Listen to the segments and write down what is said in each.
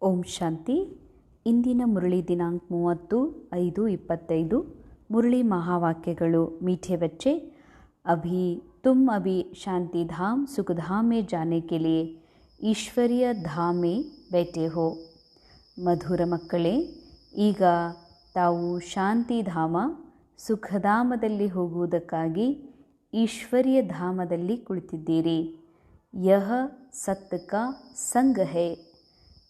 ಓಂ ಶಾಂತಿ. ಇಂದಿನ ಮುರಳಿ ದಿನಾಂಕ 30/5/25. ಮುರಳಿ ಮಹಾವಾಕ್ಯಗಳು. मीठे बच्चे, अभी तुम अभी शांति धाम सुख धाम में जाने के लिए ईश्वरीय धाम में बैठे हो. ಮಧುರ ಮಕ್ಕಳೇ, ಈಗ ತಾವು ಶಾಂತಿಧಾಮ ಸುಖಧಾಮದಲ್ಲಿ ಹೋಗುವುದಕ್ಕಾಗಿ ಈಶ್ವರ್ಯ ಧಾಮದಲ್ಲಿ ಕುಳಿತಿದ್ದೀರಿ. ಯಹ ಸತ್ ಕಾ ಸಂಗ ಹೈ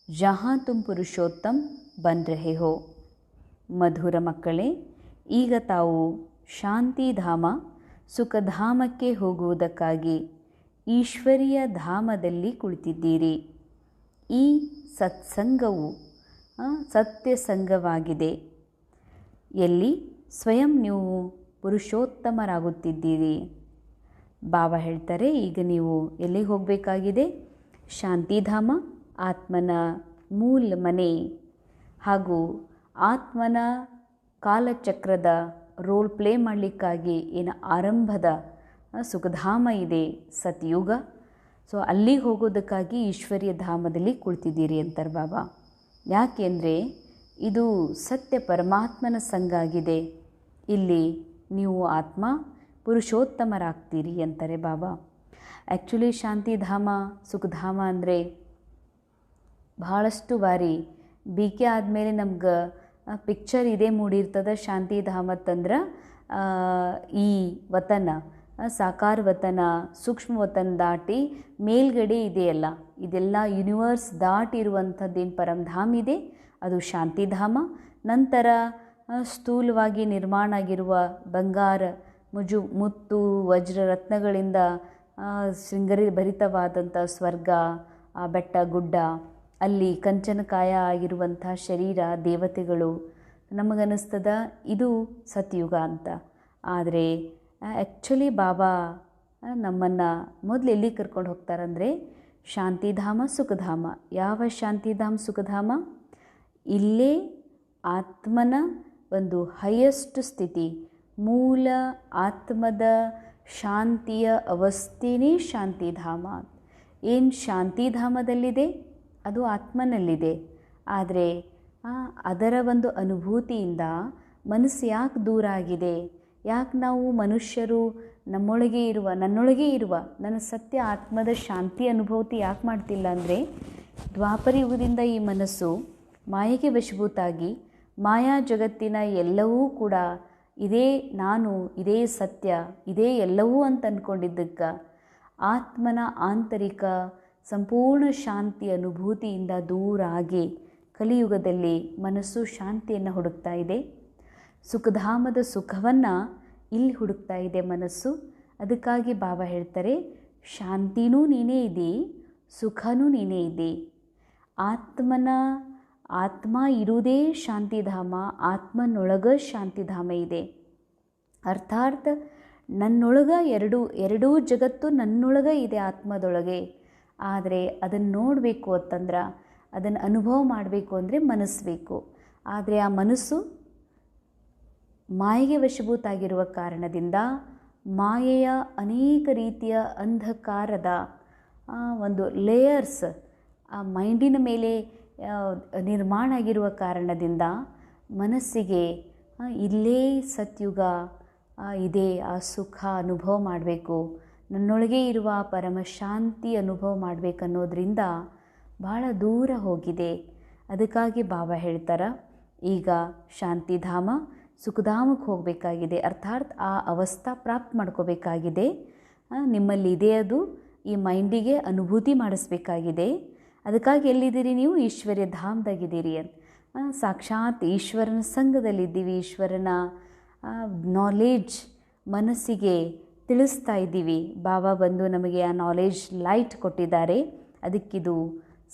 ಜहाँ तुम पुरुषोत्तम बन रहे हो. ಮಧುರ ಮಕ್ಕಳೇ, ಈಗ ತಾವು ಶಾಂತಿಧಾಮ ಸುಖಧಾಮಕ್ಕೆ ಹೋಗುವುದಕ್ಕಾಗಿ ಈಶ್ವರೀಯ ಧಾಮದಲ್ಲಿ ಕುಳಿತಿದ್ದೀರಿ. ಈ ಸತ್ಸಂಗವು ಸತ್ಯಸಂಗವಾಗಿದೆ. ಎಲ್ಲಿ ಸ್ವಯಂ ನೀವು ಪುರುಷೋತ್ತಮರಾಗುತ್ತಿದ್ದೀರಿ. ಬಾಬಾ ಹೇಳ್ತಾರೆ, ಈಗ ನೀವು ಎಲ್ಲಿಗೆ ಹೋಗಬೇಕಾಗಿದೆ? ಶಾಂತಿಧಾಮ, ಆತ್ಮನ ಮೂಲ ಮನೆ ಹಾಗೂ ಆತ್ಮನ ಕಾಲಚಕ್ರದ ರೋಲ್ ಪ್ಲೇ ಮಾಡಲಿಕ್ಕಾಗಿ ಏನು ಆರಂಭದ ಸುಖಧಾಮ ಇದೆ, ಸತ್ಯುಗ. ಸೊ ಅಲ್ಲಿಗೆ ಹೋಗೋದಕ್ಕಾಗಿ ಈಶ್ವರ್ಯ ಧಾಮದಲ್ಲಿ ಕುಳಿತಿದ್ದೀರಿ ಅಂತಾರೆ ಬಾಬಾ. ಯಾಕೆಂದರೆ ಇದು ಸತ್ಯ ಪರಮಾತ್ಮನ ಸಂಘ ಆಗಿದೆ. ಇಲ್ಲಿ ನೀವು ಆತ್ಮ ಪುರುಷೋತ್ತಮರಾಗ್ತೀರಿ ಅಂತಾರೆ ಬಾಬಾ. ಆ್ಯಕ್ಚುಲಿ ಶಾಂತಿಧಾಮ ಸುಖಧಾಮ ಅಂದರೆ ಭಾಳಷ್ಟು ಬಾರಿ BK ಆದಮೇಲೆ ನಮ್ಗೆ ಪಿಕ್ಚರ್ ಇದೇ ಮೂಡಿರ್ತದೆ. ಶಾಂತಿಧಾಮತ್ತಂದ್ರೆ ಈ ವತನ, ಸಾಕಾರ ವತನ, ಸೂಕ್ಷ್ಮ ವತನ ದಾಟಿ ಮೇಲ್ಗಡೆ ಇದೆಯಲ್ಲ, ಇದೆಲ್ಲ ಯೂನಿವರ್ಸ್ ದಾಟಿರುವಂಥದ್ದೇನು ಪರಮಧಾಮ ಇದೆ, ಅದು ಶಾಂತಿಧಾಮ. ನಂತರ ಸ್ಥೂಲವಾಗಿ ನಿರ್ಮಾಣ ಆಗಿರುವ ಬಂಗಾರ, ಮುತ್ತು, ವಜ್ರ, ರತ್ನಗಳಿಂದ ಭರಿತವಾದಂಥ ಸ್ವರ್ಗ, ಬೆಟ್ಟ ಗುಡ್ಡ, ಅಲ್ಲಿ ಕಂಚನಕಾಯ ಆಗಿರುವಂಥ ಶರೀರ, ದೇವತೆಗಳು. ನಮಗನ್ನಿಸ್ತದ ಇದು ಸತ್ಯುಗ ಅಂತ. ಆದರೆ ಆ್ಯಕ್ಚುಲಿ ಬಾಬಾ ನಮ್ಮನ್ನು ಮೊದಲು ಎಲ್ಲಿ ಕರ್ಕೊಂಡು ಹೋಗ್ತಾರಂದರೆ ಶಾಂತಿಧಾಮ ಸುಖಧಾಮ. ಯಾವ ಶಾಂತಿಧಾಮ ಸುಖಧಾಮ? ಇಲ್ಲೇ ಆತ್ಮನ ಒಂದು ಹೈಯೆಸ್ಟ್ ಸ್ಥಿತಿ, ಮೂಲ ಆತ್ಮದ ಶಾಂತಿಯ ಅವಸ್ಥೆನೇ ಶಾಂತಿಧಾಮ. ಏನು ಶಾಂತಿಧಾಮದಲ್ಲಿದೆ ಅದು ಆತ್ಮನಲ್ಲಿದೆ. ಆದರೆ ಅದರ ಒಂದು ಅನುಭೂತಿಯಿಂದ ಮನಸ್ಸು ಯಾಕೆ ದೂರ ಆಗಿದೆ? ಯಾಕೆ ನಾವು ಮನುಷ್ಯರು ನನ್ನೊಳಗೆ ಇರುವ ನನ್ನ ಸತ್ಯ ಆತ್ಮದ ಶಾಂತಿ ಅನುಭೂತಿ ಯಾಕೆ ಮಾಡ್ತಿಲ್ಲ ಅಂದರೆ, ದ್ವಾಪರ ಯುಗದಿಂದ ಈ ಮನಸ್ಸು ಮಾಯೆಗೆ ವಶಭೂತಾಗಿ ಮಾಯಾ ಜಗತ್ತಿನ ಎಲ್ಲವೂ ಕೂಡ ಇದೇ ನಾನು, ಇದೇ ಸತ್ಯ, ಇದೇ ಎಲ್ಲವೂ ಅಂತ ಅಂದ್ಕೊಂಡಿದ್ದಕ್ಕೆ ಆತ್ಮನ ಆಂತರಿಕ ಸಂಪೂರ್ಣ ಶಾಂತಿ ಅನುಭೂತಿಯಿಂದ ದೂರ ಆಗಿ ಕಲಿಯುಗದಲ್ಲಿ ಮನಸ್ಸು ಶಾಂತಿಯನ್ನು ಹುಡುಕ್ತಾ ಇದೆ. ಸುಖಧಾಮದ ಸುಖವನ್ನು ಇಲ್ಲಿ ಹುಡುಕ್ತಾ ಇದೆ ಮನಸ್ಸು. ಅದಕ್ಕಾಗಿ ಬಾಬಾ ಹೇಳ್ತಾರೆ, ಶಾಂತಿನೂ ನೀನೇ ಇದ್ದೀ, ಸುಖನೂ ನೀನೇ ಇದ್ದೀ. ಆತ್ಮ ಇರುವುದೇ ಶಾಂತಿಧಾಮ, ಆತ್ಮನೊಳಗ ಶಾಂತಿಧಾಮ ಇದೆ. ಅರ್ಥಾತ್ ನನ್ನೊಳಗ ಎರಡೂ ಜಗತ್ತು ನನ್ನೊಳಗೆ ಇದೆ, ಆತ್ಮದೊಳಗೆ. ಆದರೆ ಅದನ್ನು ನೋಡಬೇಕು ಅಂತಂದ್ರೆ, ಅದನ್ನು ಅನುಭವ ಮಾಡಬೇಕು ಅಂದರೆ ಮನಸ್ಸು ಬೇಕು. ಆದರೆ ಆ ಮನಸ್ಸು ಮಾಯೆಗೆ ವಶಭೂತಾಗಿರುವ ಕಾರಣದಿಂದ ಮಾಯೆಯ ಅನೇಕ ರೀತಿಯ ಅಂಧಕಾರದ ಒಂದು ಲೇಯರ್ಸ್ ಆ ಮೈಂಡಿನ ಮೇಲೆ ನಿರ್ಮಾಣ ಆಗಿರುವ ಕಾರಣದಿಂದ ಮನಸ್ಸಿಗೆ ಇಲ್ಲೇ ಸತ್ಯುಗ ಇದೆ, ಆ ಸುಖ ಅನುಭವ ಮಾಡಬೇಕು, ನನ್ನೊಳಗೆ ಇರುವ ಪರಮಶಾಂತಿ ಅನುಭವ ಮಾಡಬೇಕನ್ನೋದ್ರಿಂದ ಭಾಳ ದೂರ ಹೋಗಿದೆ. ಅದಕ್ಕಾಗಿ ಬಾಬಾ ಹೇಳ್ತಾರೆ, ಈಗ ಶಾಂತಿಧಾಮ ಸುಖಧಾಮಕ್ಕೆ ಹೋಗಬೇಕಾಗಿದೆ. ಅರ್ಥಾತ್ ಆ ಅವಸ್ಥಾ ಪ್ರಾಪ್ತ ಮಾಡ್ಕೋಬೇಕಾಗಿದೆ. ನಿಮ್ಮಲ್ಲಿ ಇದೆ, ಅದು ಈ ಮೈಂಡಿಗೆ ಅನುಭೂತಿ ಮಾಡಿಸ್ಬೇಕಾಗಿದೆ. ಅದಕ್ಕಾಗಿ ಎಲ್ಲಿದ್ದೀರಿ ನೀವು? ಈಶ್ವರ್ಯ ಧಾಮದಾಗಿದ್ದೀರಿ ಅಂತ. ಸಾಕ್ಷಾತ್ ಈಶ್ವರನ ಸಂಘದಲ್ಲಿದ್ದೀವಿ. ಈಶ್ವರನ ನಾಲೇಜ್ ಮನಸ್ಸಿಗೆ ತಿಳಿಸ್ತಾ ಇದ್ದೀವಿ. ಬಾಬಾ ಬಂದು ನಮಗೆ ಆ ನಾಲೇಜ್ ಲೈಟ್ ಕೊಟ್ಟಿದ್ದಾರೆ. ಅದಕ್ಕಿದು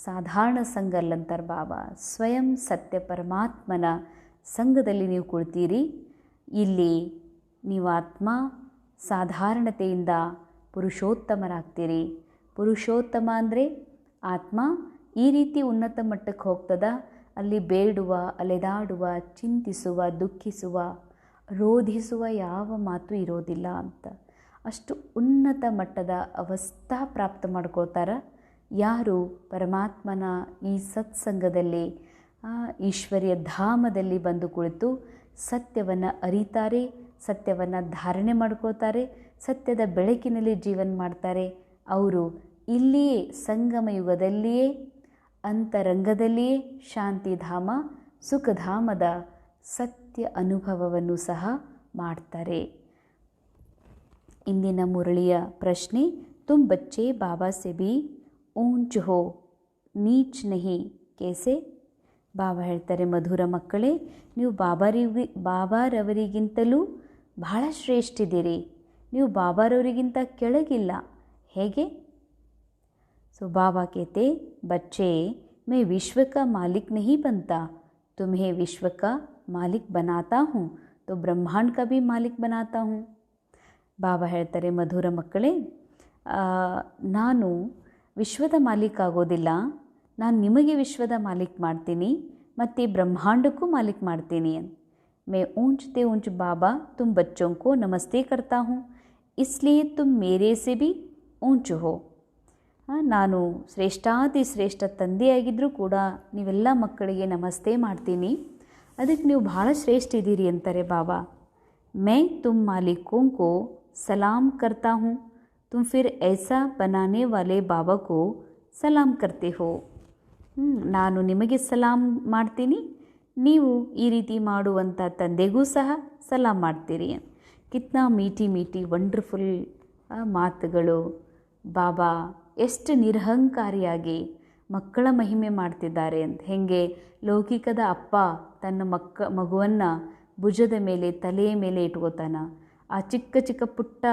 ಸಾಧಾರಣ ಸಂಘ ಅಲ್ಲಂತಾರೆ ಬಾಬಾ. ಸ್ವಯಂ ಸತ್ಯ ಪರಮಾತ್ಮನ ಸಂಘದಲ್ಲಿ ನೀವು ಕುಳ್ತೀರಿ. ಇಲ್ಲಿ ನೀವು ಆತ್ಮ ಸಾಧಾರಣತೆಯಿಂದ ಪುರುಷೋತ್ತಮರಾಗ್ತೀರಿ. ಪುರುಷೋತ್ತಮ ಅಂದರೆ ಆತ್ಮ ಈ ರೀತಿ ಉನ್ನತ ಮಟ್ಟಕ್ಕೆ ಹೋಗ್ತದ, ಅಲ್ಲಿ ಬೇಡುವ, ಅಲೆದಾಡುವ, ಚಿಂತಿಸುವ, ದುಃಖಿಸುವ, ರೋಧಿಸುವ ಯಾವ ಮಾತು ಇರೋದಿಲ್ಲ ಅಂತ. ಅಷ್ಟು ಉನ್ನತ ಮಟ್ಟದ ಅವಸ್ಥಾ ಪ್ರಾಪ್ತ ಮಾಡ್ಕೊಳ್ತಾರೆ. ಯಾರು ಪರಮಾತ್ಮನ ಈ ಸತ್ಸಂಗದಲ್ಲಿ ಈಶ್ವರ್ಯ ಧಾಮದಲ್ಲಿ ಬಂದು ಕುಳಿತು ಸತ್ಯವನ್ನು ಅರಿತಾರೆ, ಸತ್ಯವನ್ನು ಧಾರಣೆ ಮಾಡ್ಕೋತಾರೆ, ಸತ್ಯದ ಬೆಳಕಿನಲ್ಲಿ ಜೀವನ ಮಾಡ್ತಾರೆ, ಅವರು ಇಲ್ಲಿಯೇ ಸಂಗಮ ಯುಗದಲ್ಲಿಯೇ ಅಂತರಂಗದಲ್ಲಿಯೇ ಶಾಂತಿಧಾಮ ಸುಖಧಾಮದ ಸತ್ಯ ಅನುಭವವನ್ನು ಸಹ ಮಾಡ್ತಾರೆ. ಇಂದಿನ ಮುರಳಿಯ ಪ್ರಶ್ನೆ, ತುಮ್ ಬಚ್ಚೆ ಬಾಬಾ ಸೆ ಭಿ ಊಂಚ್ ಹೋ ನೀಚ್ ನಹಿ ಕೇಸೆ. ಬಾಬಾ ಹೇಳ್ತಾರೆ, ಮಧುರ ಮಕ್ಕಳೇ, ನೀವು ಬಾಬಾರವರಿಗಿಂತಲೂ ಬಹಳ ಶ್ರೇಷ್ಠಿದ್ದೀರಿ, ನೀವು ಬಾಬಾರವರಿಗಿಂತ ಕೆಳಗಿಲ್ಲ, ಹೇಗೆ? सो बाबा कहते, बच्चे मैं विश्व का मालिक नहीं बनता, तुम्हें विश्व का मालिक बनाता हूँ तो ब्रह्मांड का भी मालिक बनाता हूँ. ಬಾಬಾ ಹೇಳ್ತಾರೆ, ಮಧುರ ಮಕ್ಕಳೇ, ನಾನು ವಿಶ್ವದ ಮಾಲೀಕ ಆಗೋದಿಲ್ಲ, ನಾನು ನಿಮಗೆ ವಿಶ್ವದ ಮಾಲೀಕ ಮಾಡ್ತೀನಿ ಮತ್ತು ಬ್ರಹ್ಮಾಂಡಕ್ಕೂ ಮಾಲೀಕ ಮಾಡ್ತೀನಿ. मैं ऊंचते ऊंच बाबा तुम बच्चों को नमस्ते करता हूँ, इसलिए तुम मेरे से भी ऊंच हो. ನಾನು ಶ್ರೇಷ್ಠಾತಿ ಶ್ರೇಷ್ಠ ತಂದೆಯಾಗಿದ್ದರೂ ಕೂಡ ನೀವೆಲ್ಲ ಮಕ್ಕಳಿಗೆ ನಮಸ್ತೆ ಮಾಡ್ತೀನಿ, ಅದಕ್ಕೆ ನೀವು ಭಾಳ ಶ್ರೇಷ್ಠ ಇದ್ದೀರಿ ಅಂತಾರೆ ಬಾಬಾ. मैं तुम मालिकों को सलाम करता हूँ, तुम फिर ऐसा बनाने वाले बाबा को ಸಲಾಮ್ करते हो. ನಾನು ನಿಮಗೆ ಸಲಾಮ್ ಮಾಡ್ತೀನಿ, ನೀವು ಈ ರೀತಿ ಮಾಡುವಂಥ ತಂದೆಗೂ ಸಹ ಸಲಾಮ್ ಮಾಡ್ತೀರಿ. ಕಿತ್ನಾ ಮೀಠಿ ಮೀಠಿ ವಂಡರ್ಫುಲ್ ಮಾತುಗಳು. ಬಾಬಾ ಎಷ್ಟು ನಿರಹಂಕಾರಿಯಾಗಿ ಮಕ್ಕಳ ಮಹಿಮೆ ಮಾಡ್ತಿದ್ದಾರೆ ಅಂತ. ಹೇಗೆ ಲೌಕಿಕದ ಅಪ್ಪ ತನ್ನ ಮಗುವನ್ನು ಭುಜದ ಮೇಲೆ ತಲೆಯ ಮೇಲೆ ಇಟ್ಕೋತಾನ, ಆ ಚಿಕ್ಕ ಚಿಕ್ಕ ಪುಟ್ಟ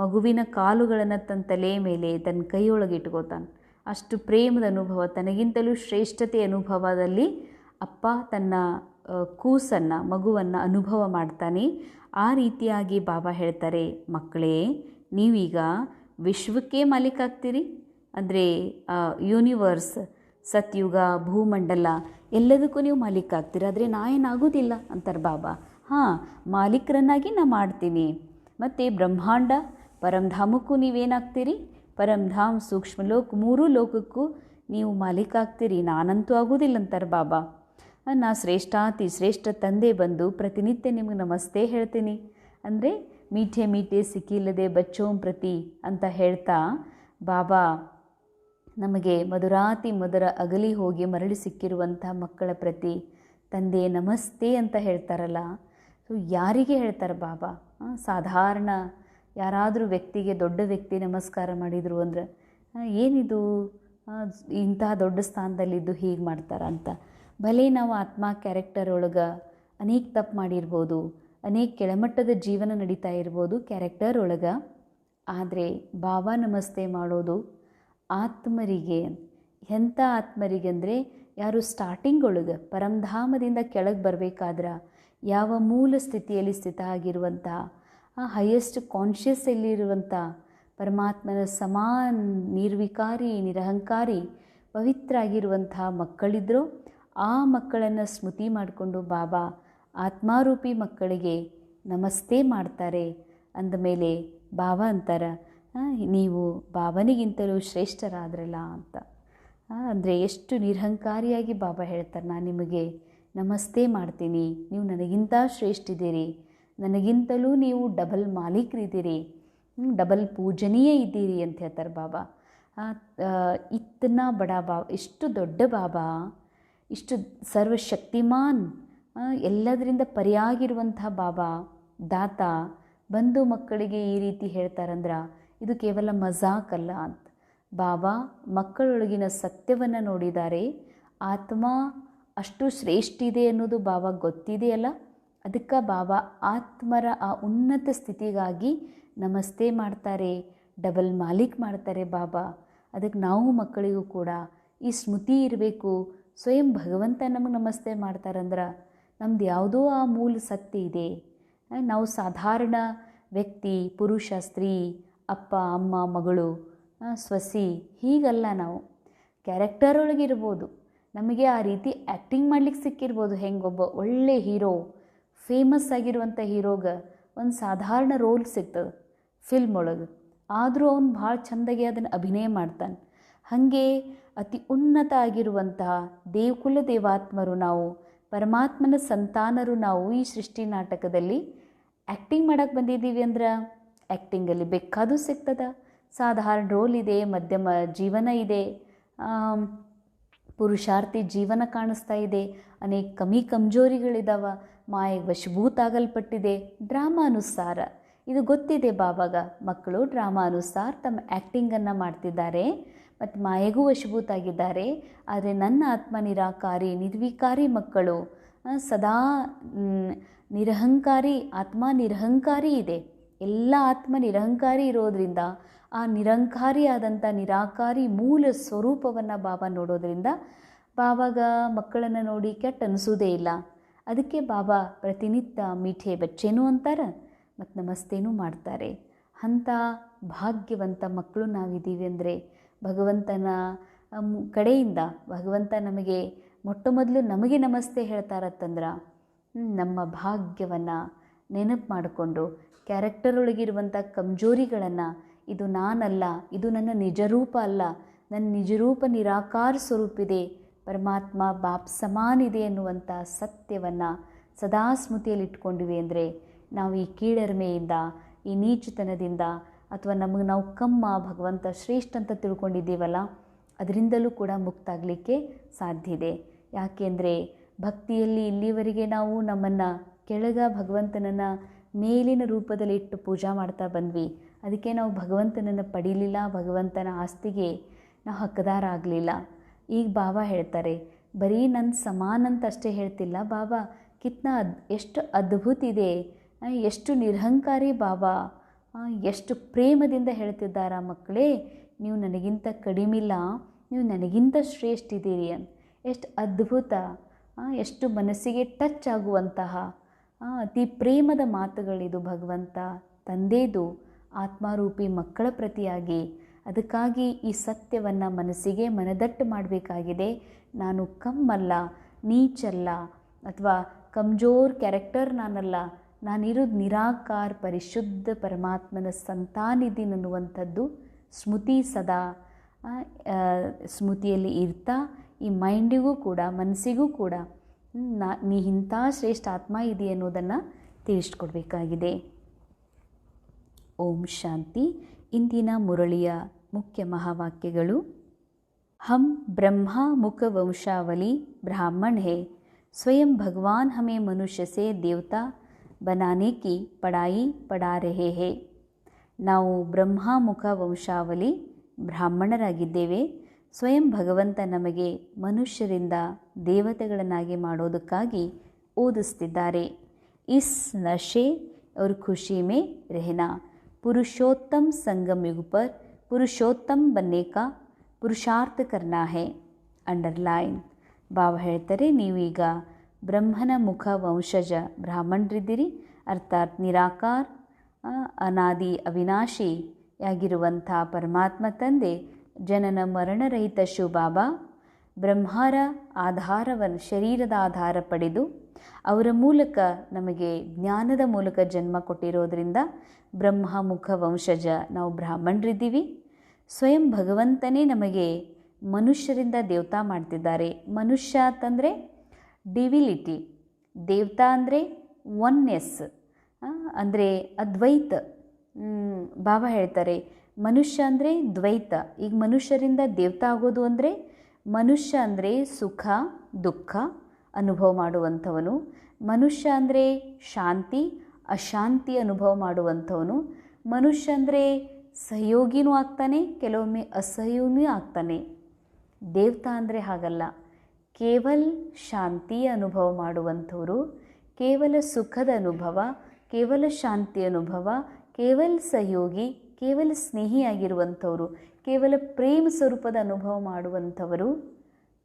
ಮಗುವಿನ ಕಾಲುಗಳನ್ನು ತನ್ನ ತಲೆಯ ಮೇಲೆ ತನ್ನ ಕೈಯೊಳಗೆ ಇಟ್ಕೋತಾನೆ. ಅಷ್ಟು ಪ್ರೇಮದ ಅನುಭವ, ತನಗಿಂತಲೂ ಶ್ರೇಷ್ಠತೆ ಅನುಭವದಲ್ಲಿ ಅಪ್ಪ ತನ್ನ ಕೂಸನ್ನು ಮಗುವನ್ನು ಅನುಭವ ಮಾಡ್ತಾನೆ. ಆ ರೀತಿಯಾಗಿ ಬಾಬಾ ಹೇಳ್ತಾರೆ, ಮಕ್ಕಳೇ ನೀವೀಗ ವಿಶ್ವಕ್ಕೆ ಮಾಲೀಕ ಆಗ್ತೀರಿ, ಅಂದರೆ ಯೂನಿವರ್ಸ್, ಸತ್ಯುಗ, ಭೂಮಂಡಲ ಎಲ್ಲದಕ್ಕೂ ನೀವು ಮಾಲೀಕ ಆಗ್ತೀರಿ, ಆದರೆ ನಾ ಏನಾಗೋದಿಲ್ಲ ಅಂತಾರೆ ಬಾಬಾ. ಹಾಂ, ಮಾಲೀಕರನ್ನಾಗಿ ನಾ ಮಾಡ್ತೀನಿ. ಮತ್ತು ಬ್ರಹ್ಮಾಂಡ ಪರಂಧಾಮಕ್ಕೂ ನೀವೇನಾಗ್ತೀರಿ, ಪರಂಧಾಮ್ ಸೂಕ್ಷ್ಮಲೋಕ ಮೂರೂ ಲೋಕಕ್ಕೂ ನೀವು ಮಾಲೀಕ ಆಗ್ತೀರಿ, ನಾನಂತೂ ಆಗೋದಿಲ್ಲ ಅಂತಾರೆ ಬಾಬಾ. ನಾ ಶ್ರೇಷ್ಠಾತಿ ಶ್ರೇಷ್ಠ ತಂದೆ ಬಂದು ಪ್ರತಿನಿತ್ಯ ನಿಮಗೆ ನಮಸ್ತೆ ಹೇಳ್ತೀನಿ. ಅಂದರೆ ಮೀಠೆ ಮೀಠೆ ಸಿಕ್ಕಿಲ್ಲದೆ ಬಚ್ಚೋಂ ಪ್ರತಿ ಅಂತ ಹೇಳ್ತಾ ಬಾಬಾ ನಮಗೆ ಮಧುರಾತಿ ಮಧುರ ಅಗಲಿ ಹೋಗಿ ಮರಳಿ ಸಿಕ್ಕಿರುವಂಥ ಮಕ್ಕಳ ಪ್ರತಿ ತಂದೆ ನಮಸ್ತೆ ಅಂತ ಹೇಳ್ತಾರಲ್ಲ, ಸೊ ಯಾರಿಗೆ ಹೇಳ್ತಾರೆ ಬಾಬಾ? ಸಾಧಾರಣ ಯಾರಾದರೂ ವ್ಯಕ್ತಿಗೆ, ದೊಡ್ಡ ವ್ಯಕ್ತಿ ನಮಸ್ಕಾರ ಮಾಡಿದರು ಅಂದರೆ ಏನಿದು ಇಂತಹ ದೊಡ್ಡ ಸ್ಥಾನದಲ್ಲಿದ್ದು ಹೀಗೆ ಮಾಡ್ತಾರ ಅಂತ. ಭಲೆ ನಾವು ಆತ್ಮ ಕ್ಯಾರೆಕ್ಟರ್ ಒಳಗೆ ಅನೇಕ ತಪ್ಪು ಮಾಡಿರ್ಬೋದು, ಅನೇಕ ಕೆಳಮಟ್ಟದ ಜೀವನ ನಡೀತಾ ಇರ್ಬೋದು ಕ್ಯಾರೆಕ್ಟರ್ ಒಳಗೆ, ಆದರೆ ಬಾಬಾ ನಮಸ್ತೆ ಮಾಡೋದು ಆತ್ಮರಿಗೆ. ಎಂಥ ಆತ್ಮರಿಗೆ ಅಂದರೆ, ಯಾರು ಸ್ಟಾರ್ಟಿಂಗ್ ಒಳಗೆ ಪರಂಧಾಮದಿಂದ ಕೆಳಗೆ ಬರಬೇಕಾದ್ರೆ ಯಾವ ಮೂಲ ಸ್ಥಿತಿಯಲ್ಲಿ ಸ್ಥಿತ ಆಗಿರುವಂಥ, ಹೈಯೆಸ್ಟ್ ಕಾನ್ಷಿಯಸ್ಸಲ್ಲಿರುವಂಥ ಪರಮಾತ್ಮನ ಸಮಾನ ನಿರ್ವಿಕಾರಿ ನಿರಹಂಕಾರಿ ಪವಿತ್ರ ಆಗಿರುವಂಥ ಮಕ್ಕಳಿದ್ರೋ ಆ ಮಕ್ಕಳನ್ನು ಸ್ಮೃತಿ ಮಾಡಿಕೊಂಡು ಬಾಬಾ ಆತ್ಮಾರೂಪಿ ಮಕ್ಕಳಿಗೆ ನಮಸ್ತೆ ಮಾಡ್ತಾರೆ. ಅಂದಮೇಲೆ ಬಾಬಾ ಅಂತಾರೆ, ನೀವು ಬಾಬನಿಗಿಂತಲೂ ಶ್ರೇಷ್ಠರಾದ್ರಲ್ಲ ಅಂತ. ಅಂದರೆ ಎಷ್ಟು ನಿರಹಂಕಾರಿಯಾಗಿ ಬಾಬಾ ಹೇಳ್ತಾರೆ, ನಾನು ನಿಮಗೆ ನಮಸ್ತೆ ಮಾಡ್ತೀನಿ, ನೀವು ನನಗಿಂತ ಶ್ರೇಷ್ಠಿದ್ದೀರಿ, ನನಗಿಂತಲೂ ನೀವು ಡಬಲ್ ಮಾಲೀಕರಿದ್ದೀರಿ, ಡಬಲ್ ಪೂಜನೀಯ ಇದ್ದೀರಿ ಅಂತ ಹೇಳ್ತಾರೆ ಬಾಬಾ. ಇತ್ತನ ಬಡ ಬಾಬಾ, ಇಷ್ಟು ದೊಡ್ಡ ಬಾಬಾ, ಇಷ್ಟು ಸರ್ವಶಕ್ತಿಮಾನ್, ಎಲ್ಲದರಿಂದ ಪರಿಯಾಗಿರುವಂಥ ಬಾಬಾ ದಾತ ಬಂದು ಮಕ್ಕಳಿಗೆ ಈ ರೀತಿ ಹೇಳ್ತಾರಂದ್ರೆ ಇದು ಕೇವಲ ಮಜಾಕ್ ಅಲ್ಲ ಅಂತ. ಬಾಬಾ ಮಕ್ಕಳೊಳಗಿನ ಸತ್ಯವನ್ನು ನೋಡಿದ್ದಾರೆ. ಆತ್ಮ ಅಷ್ಟು ಶ್ರೇಷ್ಠ ಇದೆ ಅನ್ನೋದು ಬಾಬಾ ಗೊತ್ತಿದೆಯಲ್ಲ, ಅದಕ್ಕೆ ಬಾಬಾ ಆತ್ಮರ ಆ ಉನ್ನತ ಸ್ಥಿತಿಗಾಗಿ ನಮಸ್ತೆ ಮಾಡ್ತಾರೆ, ಡಬಲ್ ಮಾಲೀಕ್ ಮಾಡ್ತಾರೆ ಬಾಬಾ. ಅದಕ್ಕೆ ನಾವು ಮಕ್ಕಳಿಗೂ ಕೂಡ ಈ ಸ್ಮೃತಿ ಇರಬೇಕು. ಸ್ವಯಂ ಭಗವಂತ ನಮಗೆ ನಮಸ್ತೆ ಮಾಡ್ತಾರಂದ್ರೆ ನಮ್ದು ಯಾವುದೋ ಆ ಮೂಲ ಸತ್ಯ ಇದೆ. ನಾವು ಸಾಧಾರಣ ವ್ಯಕ್ತಿ, ಪುರುಷ, ಸ್ತ್ರೀ, ಅಪ್ಪ, ಅಮ್ಮ, ಮಗಳು, ಸೊಸಿ ಹೀಗಲ್ಲ. ನಾವು ಕ್ಯಾರೆಕ್ಟರ್ ಒಳಗಿರ್ಬೋದು, ನಮಗೆ ಆ ರೀತಿ ಆ್ಯಕ್ಟಿಂಗ್ ಮಾಡ್ಲಿಕ್ಕೆ ಸಿಕ್ಕಿರ್ಬೋದು. ಹೆಂಗೊಬ್ಬ ಒಳ್ಳೆ ಹೀರೋ, ಫೇಮಸ್ ಆಗಿರುವಂಥ ಹೀರೋಗೆ ಒಂದು ಸಾಧಾರಣ ರೋಲ್ ಸಿಗ್ತದೆ ಫಿಲ್ಮ್ ಒಳಗೆ, ಆದರೂ ಅವ್ನು ಭಾಳ ಚೆಂದಾಗಿ ಅದನ್ನು ಅಭಿನಯ ಮಾಡ್ತಾನೆ. ಹಾಗೆ ಅತಿ ಉನ್ನತ ಆಗಿರುವಂತಹ ದೇವಕುಲ ದೇವಾತ್ಮರು ನಾವು, ಪರಮಾತ್ಮನ ಸಂತಾನರು ನಾವು ಈ ಸೃಷ್ಟಿ ನಾಟಕದಲ್ಲಿ ಆ್ಯಕ್ಟಿಂಗ್ ಮಾಡೋಕ್ಕೆ ಬಂದಿದ್ದೀವಿ ಅಂದ್ರೆ ಆ್ಯಕ್ಟಿಂಗಲ್ಲಿ ಬೇಕಾದೂ ಸಿಗ್ತದೆ. ಸಾಧಾರಣ ರೋಲ್ ಇದೆ, ಮಧ್ಯಮ ಜೀವನ ಇದೆ, ಪುರುಷಾರ್ಥಿ ಜೀವನ ಕಾಣಿಸ್ತಾ ಇದೆ, ಅನೇಕ ಕಮಜೋರಿಗಳಿದ್ದಾವೆ, ಮಾಯೆಗೆ ವಶಭೂತ ಆಗಲ್ಪಟ್ಟಿದೆ. ಡ್ರಾಮಾನುಸಾರ ಇದು ಗೊತ್ತಿದೆ ಬಾಬಾಗ. ಮಕ್ಕಳು ಡ್ರಾಮಾನುಸಾರ ತಮ್ಮ ಆ್ಯಕ್ಟಿಂಗನ್ನು ಮಾಡ್ತಿದ್ದಾರೆ ಮತ್ತು ಮಾಯೆಗೂ ವಶಭೂತ ಆಗಿದ್ದಾರೆ. ಆದರೆ ನನ್ನ ಆತ್ಮ ನಿರಾಕಾರಿ ನಿರ್ವಿಕಾರಿ ಮಕ್ಕಳು ಸದಾ ನಿರಹಂಕಾರಿ, ಆತ್ಮ ನಿರಹಂಕಾರಿ ಇದೆ. ಎಲ್ಲ ಆತ್ಮ ನಿರಹಂಕಾರಿ ಇರೋದರಿಂದ ಆ ನಿರಂಕಾರಿ ಆದಂಥ ನಿರಾಕಾರಿ ಮೂಲ ಸ್ವರೂಪವನ್ನು ಬಾಬಾ ನೋಡೋದ್ರಿಂದ ಬಾಬಾಗ ಮಕ್ಕಳನ್ನು ನೋಡಿ ಕೆಟ್ಟ ಅನಿಸೋದೇ ಇಲ್ಲ. ಅದಕ್ಕೆ ಬಾಬಾ ಪ್ರತಿನಿತ್ಯ ಮೀಠೆ ಬಚ್ಚೇನೂ ಅಂತಾರೆ ಮತ್ತು ನಮಸ್ತೇನೂ ಮಾಡ್ತಾರೆ. ಅಂಥ ಭಾಗ್ಯವಂತ ಮಕ್ಕಳು ನಾವಿದ್ದೀವಿ ಅಂದರೆ ಭಗವಂತನ ಕಡೆಯಿಂದ ಭಗವಂತ ನಮಗೆ ಮೊಟ್ಟ ಮೊದಲು ನಮಗೆ ನಮಸ್ತೆ ಹೇಳ್ತಾರತ್ತಂದ್ರೆ ನಮ್ಮ ಭಾಗ್ಯವನ್ನು ನೆನಪು ಮಾಡಿಕೊಂಡು ಕ್ಯಾರೆಕ್ಟರ್ ಒಳಗಿರುವಂಥ ಕಮಜೋರಿಗಳನ್ನು, ಇದು ನಾನಲ್ಲ, ಇದು ನನ್ನ ನಿಜರೂಪ ಅಲ್ಲ, ನನ್ನ ನಿಜರೂಪ ನಿರಾಕಾರ ಸ್ವರೂಪಿದೆ, ಪರಮಾತ್ಮ ಬಾಪ್ ಸಮಾನಿದೆ ಎನ್ನುವಂಥ ಸತ್ಯವನ್ನು ಸದಾ ಸ್ಮೃತಿಯಲ್ಲಿ ಇಟ್ಕೊಂಡಿವೆ ಅಂದರೆ ನಾವು ಈ ಕೀಳರಿಮೆಯಿಂದ, ಈ ನೀಚತನದಿಂದ ಅಥವಾ ನಮಗೆ ನಾವು ಕಮ್ಮ, ಭಗವಂತ ಶ್ರೇಷ್ಠ ಅಂತ ತಿಳ್ಕೊಂಡಿದ್ದೀವಲ್ಲ, ಅದರಿಂದಲೂ ಕೂಡ ಮುಕ್ತ ಆಗಲಿಕ್ಕೆ ಸಾಧ್ಯ ಇದೆ. ಯಾಕೆಂದರೆ ಭಕ್ತಿಯಲ್ಲಿ ಇಲ್ಲಿವರೆಗೆ ನಾವು ನಮ್ಮನ್ನು ಕೆಳಗ ಭಗವಂತನನ್ನು ಮೇಲಿನ ರೂಪದಲ್ಲಿ ಇಟ್ಟು ಪೂಜಾ ಮಾಡ್ತಾ ಬಂದ್ವಿ. ಅದಕ್ಕೆ ನಾವು ಭಗವಂತನನ್ನು ಪಡೀಲಿಲ್ಲ, ಭಗವಂತನ ಆಸ್ತಿಗೆ ನಾವು ಹಕ್ಕದಾರ ಆಗಲಿಲ್ಲ. ಈಗ ಬಾಬಾ ಹೇಳ್ತಾರೆ, ಬರೀ ನನ್ನ ಸಮಾನ ಅಂತ ಅಷ್ಟೇ ಹೇಳ್ತಿಲ್ಲ ಬಾಬಾ, ಎಷ್ಟು ಅದ್ಭುತ ಇದೆ, ಎಷ್ಟು ನಿರಹಂಕಾರಿ ಬಾಬಾ, ಎಷ್ಟು ಪ್ರೇಮದಿಂದ ಹೇಳ್ತಿದ್ದಾರ ಮಕ್ಕಳೇ, ನೀವು ನನಗಿಂತ ಕಡಿಮಿಲ್ಲ, ನೀವು ನನಗಿಂತ ಶ್ರೇಷ್ಠ ಇದ್ದೀರಿ ಅಂತ. ಎಷ್ಟು ಅದ್ಭುತ, ಎಷ್ಟು ಮನಸ್ಸಿಗೆ ಟಚ್ ಆಗುವಂತಹ ಅತಿ ಪ್ರೇಮದ ಮಾತುಗಳಿದು ಭಗವಂತ ತಂದೆದು ಆತ್ಮಾರೂಪಿ ಮಕ್ಕಳ ಪ್ರತಿಯಾಗಿ. ಅದಕ್ಕಾಗಿ ಈ ಸತ್ಯವನ್ನು ಮನಸ್ಸಿಗೆ ಮನದಟ್ಟು ಮಾಡಬೇಕಾಗಿದೆ. ನಾನು ಕಮ್ಮಲ್ಲ, ನೀಚಲ್ಲ ಅಥವಾ ಕಮ್ಜೋರ್ ಕ್ಯಾರೆಕ್ಟರ್ ನಾನಲ್ಲ, ನಾನಿರೋದು ನಿರಾಕಾರ ಪರಿಶುದ್ಧ ಪರಮಾತ್ಮನ ಸಂತಾನಿದ್ದೀನಿ ಅನ್ನುವಂಥದ್ದು ಸ್ಮೃತಿ ಸದಾ ಸ್ಮೃತಿಯಲ್ಲಿ ಇರ್ತಾ ಈ ಮೈಂಡಿಗೂ ಕೂಡ ಮನಸ್ಸಿಗೂ ಕೂಡ ನೀ ಇಂಥ ಶ್ರೇಷ್ಠ ಆತ್ಮ ಇದೆ ಅನ್ನೋದನ್ನು ತಿಳಿಸ್ಕೊಡ್ಬೇಕಾಗಿದೆ. ಓಂ ಶಾಂತಿ. ಇಂದಿನ ಮುರಳಿಯ ಮುಖ್ಯ ಮಹಾವಾಕ್ಯಗಳು: हम ब्रह्मा मुख वंशावली ब्राह्मण है, स्वयं भगवान हमें मनुष्य से देवता बनाने की पढ़ाई पढ़ा रहे हैं. ನಾವು ಬ್ರಹ್ಮಮುಖ ವಂಶಾವಳಿ ಬ್ರಾಹ್ಮಣರಾಗಿದ್ದೇವೆ. ಸ್ವಯಂ ಭಗವಂತ ನಮಗೆ ಮನುಷ್ಯರಿಂದ ದೇವತೆಗಳನ್ನಾಗಿ ಮಾಡೋದಕ್ಕಾಗಿ ಓದಿಸ್ತಿದ್ದಾರೆ. ಇಸ್ ನಶೆ और खुशी में रहना, पुरुषोत्तम संगम युग पर पुरुषोत्तम बनने का ಪುರುಷಾರ್ಥ ಕರ್ನಾ ಹೇ. ಅಂಡರ್ಲೈನ್. ಬಾಬಾ ಹೇಳ್ತಾರೆ, ನೀವೀಗ ಬ್ರಹ್ಮನ ಮುಖ ವಂಶಜ ಬ್ರಾಹ್ಮಣರಿದ್ದೀರಿ, ಅರ್ಥಾತ್ ನಿರಾಕಾರ ಅನಾದಿ ಅವಿನಾಶಿಯಾಗಿರುವಂಥ ಪರಮಾತ್ಮ ತಂದೆ ಜನನ ಮರಣರಹಿತ ಶಿವಬಾಬಾ ಬ್ರಹ್ಮರ ಆಧಾರವನ್ನು ಶರೀರದ ಆಧಾರ ಪಡೆದು ಅವರ ಮೂಲಕ ನಮಗೆ ಜ್ಞಾನದ ಮೂಲಕ ಜನ್ಮ ಕೊಟ್ಟಿರೋದ್ರಿಂದ ಬ್ರಹ್ಮ ಮುಖ ವಂಶಜ ನಾವು ಬ್ರಾಹ್ಮಣರಿದ್ದೀವಿ. ಸ್ವಯಂ ಭಗವಂತನೇ ನಮಗೆ ಮನುಷ್ಯರಿಂದ ದೇವತಾ ಮಾಡ್ತಿದ್ದಾರೆ. ಮನುಷ್ಯ ಅಂತಂದರೆ ಡಿವಿಲಿಟಿ, ದೇವತಾ ಅಂದರೆ ಒನ್ನೆಸ್, ಅಂದರೆ ಅದ್ವೈತ. ಬಾಬಾ ಹೇಳ್ತಾರೆ ಮನುಷ್ಯ ಅಂದರೆ ದ್ವೈತ. ಈಗ ಮನುಷ್ಯರಿಂದ ದೇವತಾ ಆಗೋದು ಅಂದರೆ ಮನುಷ್ಯ ಅಂದರೆ ಸುಖ ದುಃಖ ಅನುಭವ ಮಾಡುವಂಥವನು, ಮನುಷ್ಯ ಅಂದರೆ ಶಾಂತಿ ಅಶಾಂತಿ ಅನುಭವ ಮಾಡುವಂಥವನು, ಮನುಷ್ಯ ಅಂದರೆ ಸಹಯೋಗಿನೂ ಆಗ್ತಾನೆ, ಕೆಲವೊಮ್ಮೆ ಅಸಹಯೋಗಿನೂ ಆಗ್ತಾನೆ. ದೇವತಾ ಅಂದರೆ ಹಾಗಲ್ಲ, ಕೇವಲ ಶಾಂತಿ ಅನುಭವ ಮಾಡುವಂಥವರು, ಕೇವಲ ಸುಖದ ಅನುಭವ, ಕೇವಲ ಶಾಂತಿ ಅನುಭವ, ಕೇವಲ ಸಹಯೋಗಿ, ಕೇವಲ ಸ್ನೇಹಿಯಾಗಿರುವಂಥವರು, ಕೇವಲ ಪ್ರೇಮ ಸ್ವರೂಪದ ಅನುಭವ ಮಾಡುವಂಥವರು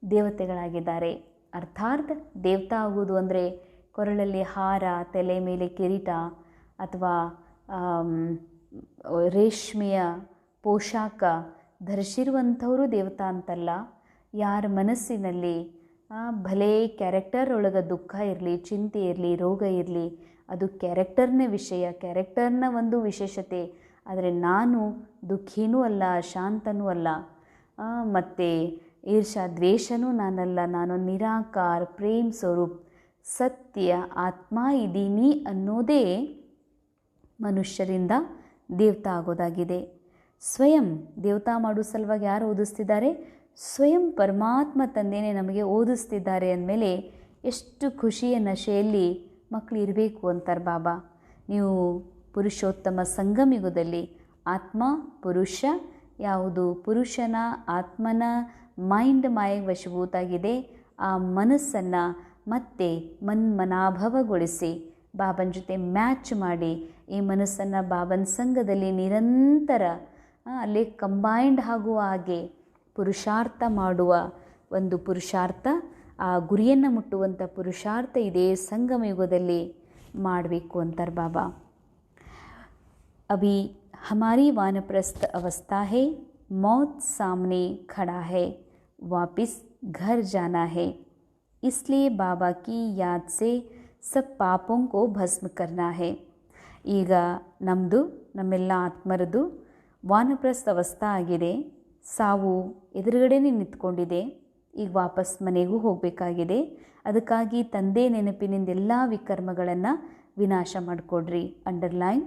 ದೇವತೆಗಳಾಗಿದ್ದಾರೆ. ಅರ್ಥಾತ್ ದೇವತಾ ಆಗುವುದು ಅಂದರೆ ಕೊರಳಲ್ಲಿ ಹಾರ, ತಲೆ ಮೇಲೆ ಕಿರೀಟ ಅಥವಾ ರೇಷ್ಮೆಯ ಪೋಷಾಕ ಧರಿಸಿರುವಂಥವರು ದೇವತಾ ಅಂತಲ್ಲ. ಯಾರ ಮನಸ್ಸಿನಲ್ಲಿ ಭಲೇ ಕ್ಯಾರೆಕ್ಟರ್ ಒಳಗೆ ದುಃಖ ಇರಲಿ, ಚಿಂತೆ ಇರಲಿ, ರೋಗ ಇರಲಿ, ಅದು ಕ್ಯಾರೆಕ್ಟರ್ನ ವಿಷಯ, ಕ್ಯಾರೆಕ್ಟರ್ನ ಒಂದು ವಿಶೇಷತೆ. ಆದರೆ ನಾನು ದುಃಖಿನೂ ಅಲ್ಲ, ಶಾಂತನೂ ಅಲ್ಲ, ಮತ್ತು ಈರ್ಷಾ ದ್ವೇಷನೂ ನಾನಲ್ಲ, ನಾನು ನಿರಾಕಾರ ಪ್ರೇಮ್ ಸ್ವರೂಪ್ ಸತ್ಯ ಆತ್ಮ ಇದ್ದೀನಿ ಅನ್ನೋದೇ ಮನುಷ್ಯರಿಂದ ದೇವತಾ ಆಗೋದಾಗಿದೆ. ಸ್ವಯಂ ದೇವತಾ ಮಾಡೋ ಸಲುವಾಗಿ ಯಾರು ಓದಿಸ್ತಿದ್ದಾರೆ? ಸ್ವಯಂ ಪರಮಾತ್ಮ ತಂದೆಯೇ ನಮಗೆ ಓದಿಸ್ತಿದ್ದಾರೆ ಅಂದಮೇಲೆ ಎಷ್ಟು ಖುಷಿಯ ನಶೆಯಲ್ಲಿ ಮಕ್ಕಳು ಇರಬೇಕು ಅಂತಾರೆ ಬಾಬಾ. ನೀವು ಪುರುಷೋತ್ತಮ ಸಂಗಮಯುಗದಲ್ಲಿ ಆತ್ಮ ಪುರುಷ ಯಾವುದು ಪುರುಷನ ಆತ್ಮನ ಮೈಂಡ್ ಮಾಯೆಗೆ ವಶಭೂತಾಗಿದೆ, ಆ ಮನಸ್ಸನ್ನು ಮತ್ತೆ ಮನ್ಮನಾಭವಗೊಳಿಸಿ ಬಾಬನ ಜೊತೆ ಮ್ಯಾಚ್ ಮಾಡಿ ಈ ಮನಸ್ಸನ್ನು ಬಾಬನ ಸಂಘದಲ್ಲಿ ನಿರಂತರ ಅಲ್ಲೇ ಕಂಬೈಂಡ್ ಆಗುವ ಹಾಗೆ ಪುರುಷಾರ್ಥ ಮಾಡುವ ಒಂದು ಪುರುಷಾರ್ಥ, ಆ ಗುರಿಯನ್ನು ಮುಟ್ಟುವಂಥ ಪುರುಷಾರ್ಥ ಇದೇ ಸಂಗಮ ಯುಗದಲ್ಲಿ ಮಾಡಬೇಕು ಅಂತಾರೆ ಬಾಬಾ. अभी हमारी वानप्रस्थ अवस्था है, मौत सामने खड़ा है, वापस घर जाना है, इसलिए बाबा की याद से सब पापों को भस्म करना है. ಈಗ ನಮ್ಮೆಲ್ಲ ಆತ್ಮರದು ವಾನಪ್ರಸ್ಥ ಅವಸ್ಥಾ ಆಗಿದೆ, ಸಾವು ಎದುರುಗಡೆನೇ ನಿಂತ್ಕೊಂಡಿದೆ, ಈಗ ವಾಪಸ್ ಮನೆಗೂ ಹೋಗಬೇಕಾಗಿದೆ. ಅದಕ್ಕಾಗಿ ತಂದೆ ನೆನಪಿನಿಂದ ಎಲ್ಲ ವಿಕರ್ಮಗಳನ್ನು ವಿನಾಶ ಮಾಡಿಕೊಡ್ರಿ. ಅಂಡರ್ಲೈನ್.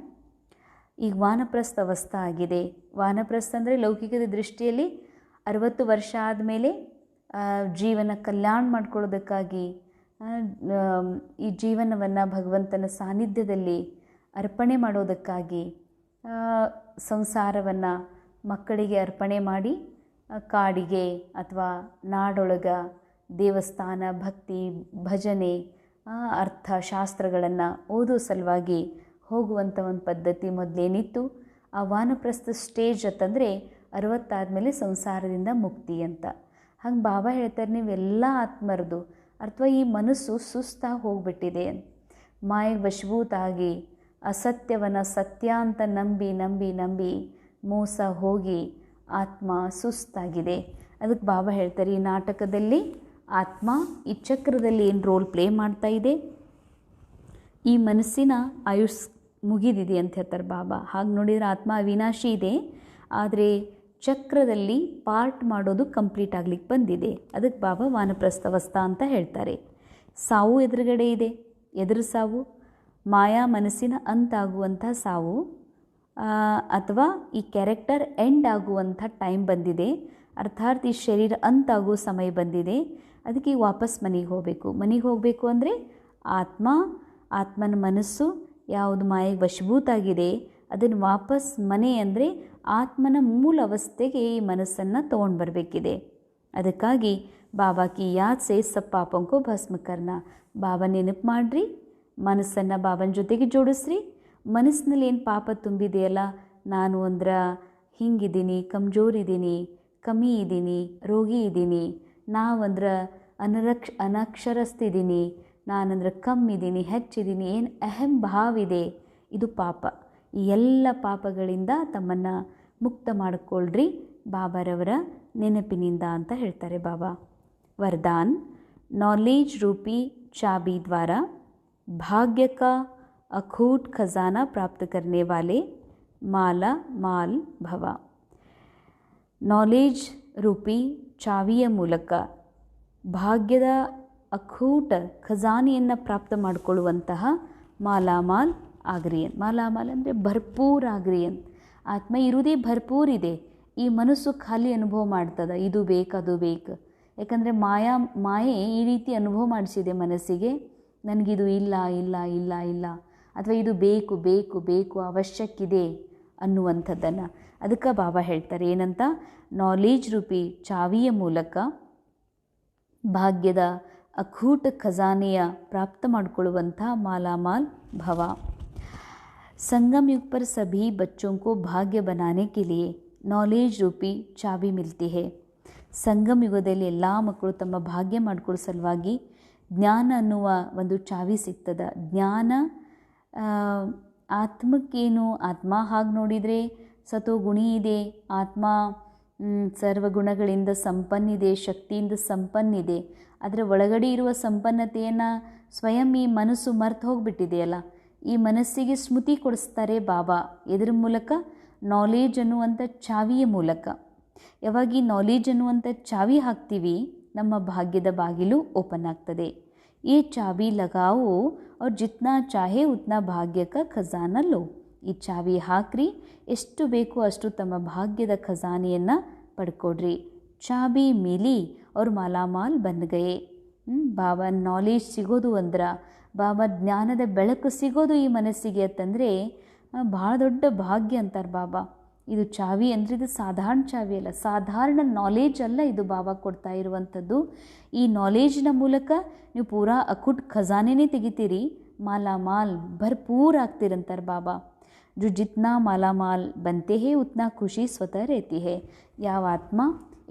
ಈಗ ವಾನಪ್ರಸ್ಥ ಅವಸ್ಥಾ ಆಗಿದೆ. ವಾನಪ್ರಸ್ಥ ಅಂದರೆ ಲೌಕಿಕದ ದೃಷ್ಟಿಯಲ್ಲಿ 60 ವರ್ಷ ಆದಮೇಲೆ ಜೀವನ ಕಲ್ಯಾಣ ಮಾಡ್ಕೊಳ್ಳೋದಕ್ಕಾಗಿ ಈ ಜೀವನವನ್ನು ಭಗವಂತನ ಸಾನ್ನಿಧ್ಯದಲ್ಲಿ ಅರ್ಪಣೆ ಮಾಡೋದಕ್ಕಾಗಿ ಸಂಸಾರವನ್ನು ಮಕ್ಕಳಿಗೆ ಅರ್ಪಣೆ ಮಾಡಿ ಕಾಡಿಗೆ ಅಥವಾ ನಾಡೊಳಗೆ ದೇವಸ್ಥಾನ ಭಕ್ತಿ ಭಜನೆ ಅರ್ಥಶಾಸ್ತ್ರಗಳನ್ನು ಓದೋ ಸಲುವಾಗಿ ಹೋಗುವಂಥ ಒಂದು ಪದ್ಧತಿ ಮೊದಲೇನಿತ್ತು. ಆ ವಾನಪ್ರಸ್ಥ ಸ್ಟೇಜ್ ಅಂತಂದರೆ 60 ಆದಮೇಲೆ ಸಂಸಾರದಿಂದ ಮುಕ್ತಿ ಅಂತ. ಹಂಗೆ ಬಾಬಾ ಹೇಳ್ತಾರೆ, ನೀವೆಲ್ಲ ಆತ್ಮರದು ಅಥವಾ ಈ ಮನಸ್ಸು ಸುಸ್ತಾಗಿ ಹೋಗಿಬಿಟ್ಟಿದೆ, ಮಾಯೆಗೆ ವಶಭೂತ ಆಗಿ ಅಸತ್ಯವನ್ನು ಸತ್ಯ ಅಂತ ನಂಬಿ ನಂಬಿ ನಂಬಿ ಮೋಸ ಹೋಗಿ ಆತ್ಮ ಸುಸ್ತಾಗಿದೆ. ಅದಕ್ಕೆ ಬಾಬಾ ಹೇಳ್ತಾರೆ, ಈ ನಾಟಕದಲ್ಲಿ ಆತ್ಮ ಈ ಚಕ್ರದಲ್ಲಿ ಏನು ರೋಲ್ ಪ್ಲೇ ಮಾಡ್ತಾ ಇದೆ, ಈ ಮನಸ್ಸಿನ ಆಯುಷ್ ಮುಗಿದಿದೆ ಅಂತ ಹೇಳ್ತಾರೆ ಬಾಬಾ. ಹಾಗೆ ನೋಡಿದರೆ ಆತ್ಮ ಅವಿನಾಶಿ ಇದೆ, ಆದರೆ ಚಕ್ರದಲ್ಲಿ ಪಾರ್ಟ್ ಮಾಡೋದು ಕಂಪ್ಲೀಟ್ ಆಗ್ಲಿಕ್ಕೆ ಬಂದಿದೆ. ಅದಕ್ಕೆ ಬಾಬಾ ವಾನಪ್ರಸ್ಥವಸ್ಥಾ ಅಂತ ಹೇಳ್ತಾರೆ. ಸಾವು ಎದುರುಗಡೆ ಇದೆ, ಎದುರು ಸಾವು ಮಾಯಾ ಮನಸ್ಸಿನ ಅಂತಾಗುವಂಥ ಸಾವು, ಅಥವಾ ಈ ಕ್ಯಾರೆಕ್ಟರ್ ಎಂಡ್ ಆಗುವಂಥ ಟೈಮ್ ಬಂದಿದೆ, ಅರ್ಥಾತ್ ಈ ಶರೀರ ಅಂತಾಗುವ ಸಮಯ ಬಂದಿದೆ. ಅದಕ್ಕೆ ಈಗ ವಾಪಸ್ ಮನೆಗೆ ಹೋಗಬೇಕು. ಮನೆಗೆ ಹೋಗಬೇಕು ಅಂದರೆ ಆತ್ಮನ ಮನಸ್ಸು ಯಾವುದು ಮಾಯೆಗೆ ವಶಭೂತಾಗಿದೆ ಅದನ್ನು ವಾಪಸ್ ಮನೆ ಅಂದರೆ ಆತ್ಮನ ಮೂಲ ಅವಸ್ಥೆಗೆ ಈ ಮನಸ್ಸನ್ನು ತೊಗೊಂಡು ಬರಬೇಕಿದೆ. ಅದಕ್ಕಾಗಿ ಬಾಬಾ ಕಿ ಯಾದ್ ಸೇ ಸಬ್ ಪಾಪಂ ಕೋ ಭಸ್ಮ ಕರ್ನಾ. ಬಾಬಾ ನೆನಪು ಮಾಡಿರಿ, ಮನಸ್ಸನ್ನು ಬಾಬನ ಜೊತೆಗೆ ಜೋಡಿಸ್ರಿ. ಮನಸ್ಸಿನಲ್ಲಿ ಏನು ಪಾಪ ತುಂಬಿದೆಯಲ್ಲ, ನಾನು ಅಂದ್ರೆ ಹಿಂಗಿದ್ದೀನಿ, ಕಮ್ಜೋರಿದ್ದೀನಿ, ಕಮ್ಮಿ ಇದ್ದೀನಿ, ರೋಗಿ ಇದ್ದೀನಿ, ನಾವಂದ್ರೆ ಅನಕ್ಷರಸ್ತಿದ್ದೀನಿ, ನಾನಂದ್ರೆ ಕಮ್ಮಿದ್ದೀನಿ, ಹೆಚ್ಚಿದ್ದೀನಿ, ಏನು ಅಹಂ ಭಾವ ಇದೆ, ಇದು ಪಾಪ. ಈ ಎಲ್ಲ ಪಾಪಗಳಿಂದ ತಮ್ಮನ್ನು ಮುಕ್ತ ಮಾಡಿಕೊಳ್ಳ್ರಿ ಬಾಬಾರವರ ನೆನಪಿನಿಂದ ಅಂತ ಹೇಳ್ತಾರೆ ಬಾಬಾ. ವರದಾನ್, नॉलेज रूपी चाबी द्वारा भाग्य का अखूट खजाना प्राप्त करने वाले माला माल भव. ನಾಲೆಜ್ ರೂಪಿ ಚಾವಿಯ ಮೂಲಕ ಭಾಗ್ಯದ ಅಖೂಟ ಖಜಾನೆಯನ್ನು ಪ್ರಾಪ್ತ ಮಾಡಿಕೊಳ್ಳುವಂತಹ ಮಾಲಾಮಾಲ್ ಆಗ್ರಿಯನ್. ಮಾಲಾಮಾಲ್ ಅಂದರೆ ಭರ್ಪೂರ್ ಆಗ್ರಿಯನ್. ಆತ್ಮ ಇರುವುದೇ ಭರ್ಪೂರಿದೆ, ಈ ಮನಸ್ಸು ಖಾಲಿ ಅನುಭವ ಮಾಡ್ತದೆ, ಇದು ಬೇಕು ಅದು ಬೇಕು. ಯಾಕಂದರೆ ಮಾಯೆ ಈ ರೀತಿ ಅನುಭವ ಮಾಡಿಸಿದೆ ಮನಸ್ಸಿಗೆ, ನನಗಿದು ಇಲ್ಲ ಇಲ್ಲ ಇಲ್ಲ ಇಲ್ಲ, ಅಥವಾ ಇದು ಬೇಕು ಬೇಕು ಬೇಕು ಅವಶ್ಯಕ್ಕಿದೆ ಅನ್ನುವಂಥದ್ದನ್ನು. ಅದಕ್ಕೆ ಬಾಬಾ ಹೇಳ್ತಾರೆ ಏನಂತ, ನಾಲೆಜ್ ರೂಪಿ ಚಾವಿಯ ಮೂಲಕ ಭಾಗ್ಯದ ಅಖೂಟ ಖಜಾನೆಯ ಪ್ರಾಪ್ತ ಮಾಡಿಕೊಳ್ಳುವಂಥ ಮಾಲಾಮಾಲ್ ಭವ. संगम युग पर सभी बच्चों को भाग्य बनाने के लिए नॉलेज रूपी चाबी मिलती है. ಸಂಗಮ ಯುಗದಲ್ಲಿ ಎಲ್ಲ ಮಕ್ಕಳು ತಮ್ಮ ಭಾಗ್ಯ ಮಾಡಿಕೊಳ್ಳೋ ಸಲುವಾಗಿ ಜ್ಞಾನ ಅನ್ನುವ ಒಂದು ಚಾವಿ ಸಿಗ್ತದೆ. ಜ್ಞಾನ ಆತ್ಮಕ್ಕೇನು, ಆತ್ಮ ಹಾಗೆ ನೋಡಿದರೆ ಸತೋಗುಣಿ ಇದೆ, ಆತ್ಮ ಸರ್ವಗುಣಗಳಿಂದ ಸಂಪನ್ನಿದೆ, ಶಕ್ತಿಯಿಂದ ಸಂಪನ್ನಿದೆ. ಅದರ ಒಳಗಡೆ ಇರುವ ಸಂಪನ್ನತೆಯನ್ನು ಸ್ವಯಂ ಈ ಮನಸ್ಸು ಮರ್ತು ಹೋಗಿಬಿಟ್ಟಿದೆಯಲ್ಲ, ಈ ಮನಸ್ಸಿಗೆ ಸ್ಮೃತಿ ಕೊಡಿಸ್ತಾರೆ ಬಾಬಾ. ಇದರ ಮೂಲಕ ನಾಲೆಜ್ ಅನ್ನುವಂಥ ಚಾವಿಯ ಮೂಲಕ. ಯಾವಾಗ ಈ ನಾಲೆಜ್ ಅನ್ನುವಂಥ ಚಾವಿ ಹಾಕ್ತೀವಿ, ನಮ್ಮ ಭಾಗ್ಯದ ಬಾಗಿಲು ಓಪನ್ ಆಗ್ತದೆ. ಈ ಚಾವಿ ಲಗಾವೋ ಅವ್ರು ಜಿತ್ನಾ ಚಾಹೆ ಉತ್ನಾ ಭಾಗ್ಯ ಕಾ ಖಜಾನ ಲೋ. ಈ ಚಾವಿ ಹಾಕ್ರಿ, ಎಷ್ಟು ಬೇಕೋ ಅಷ್ಟು ತಮ್ಮ ಭಾಗ್ಯದ ಖಜಾನೆಯನ್ನು ಪಡ್ಕೊಡ್ರಿ. ಚಾಬಿ ಮಿಲಿ ಅವ್ರು ಮಾಲಾಮಾಲ್ ಬನ್ ಗಯೆ. ಬಾಬಾ ನಾಲೆಜ್ ಸಿಗೋದು ಅಂದ್ರೆ, ಬಾಬಾ ಜ್ಞಾನದ ಬೆಳಕು ಸಿಗೋದು ಈ ಮನಸ್ಸಿಗೆ ಅಂತಂದರೆ ಭಾಳ ದೊಡ್ಡ ಭಾಗ್ಯ ಅಂತಾರೆ ಬಾಬಾ. ಇದು ಚಾವಿ ಅಂದರೆ ಇದು ಸಾಧಾರಣ ಚಾವಿ ಅಲ್ಲ, ಸಾಧಾರಣ ನಾಲೆಜ್ ಅಲ್ಲ, ಇದು ಬಾಬಾ ಕೊಡ್ತಾ ಇರುವಂಥದ್ದು. ಈ ನಾಲೆಜ್ನ ಮೂಲಕ ನೀವು ಪೂರಾ ಅಕುಟ್ ಖಜಾನೆನೇ ತೆಗಿತೀರಿ, ಮಾಲಾಮಾಲ್ ಭರ್ಪೂರ್ ಆಗ್ತೀರಂತಾರೆ ಬಾಬಾ. जो जितना ಮಾಲಾಮಾಲ್ बनते हैं उतना ಖುಷಿ ಸ್ವತಃ रहती है. ಯಾವ ಆತ್ಮ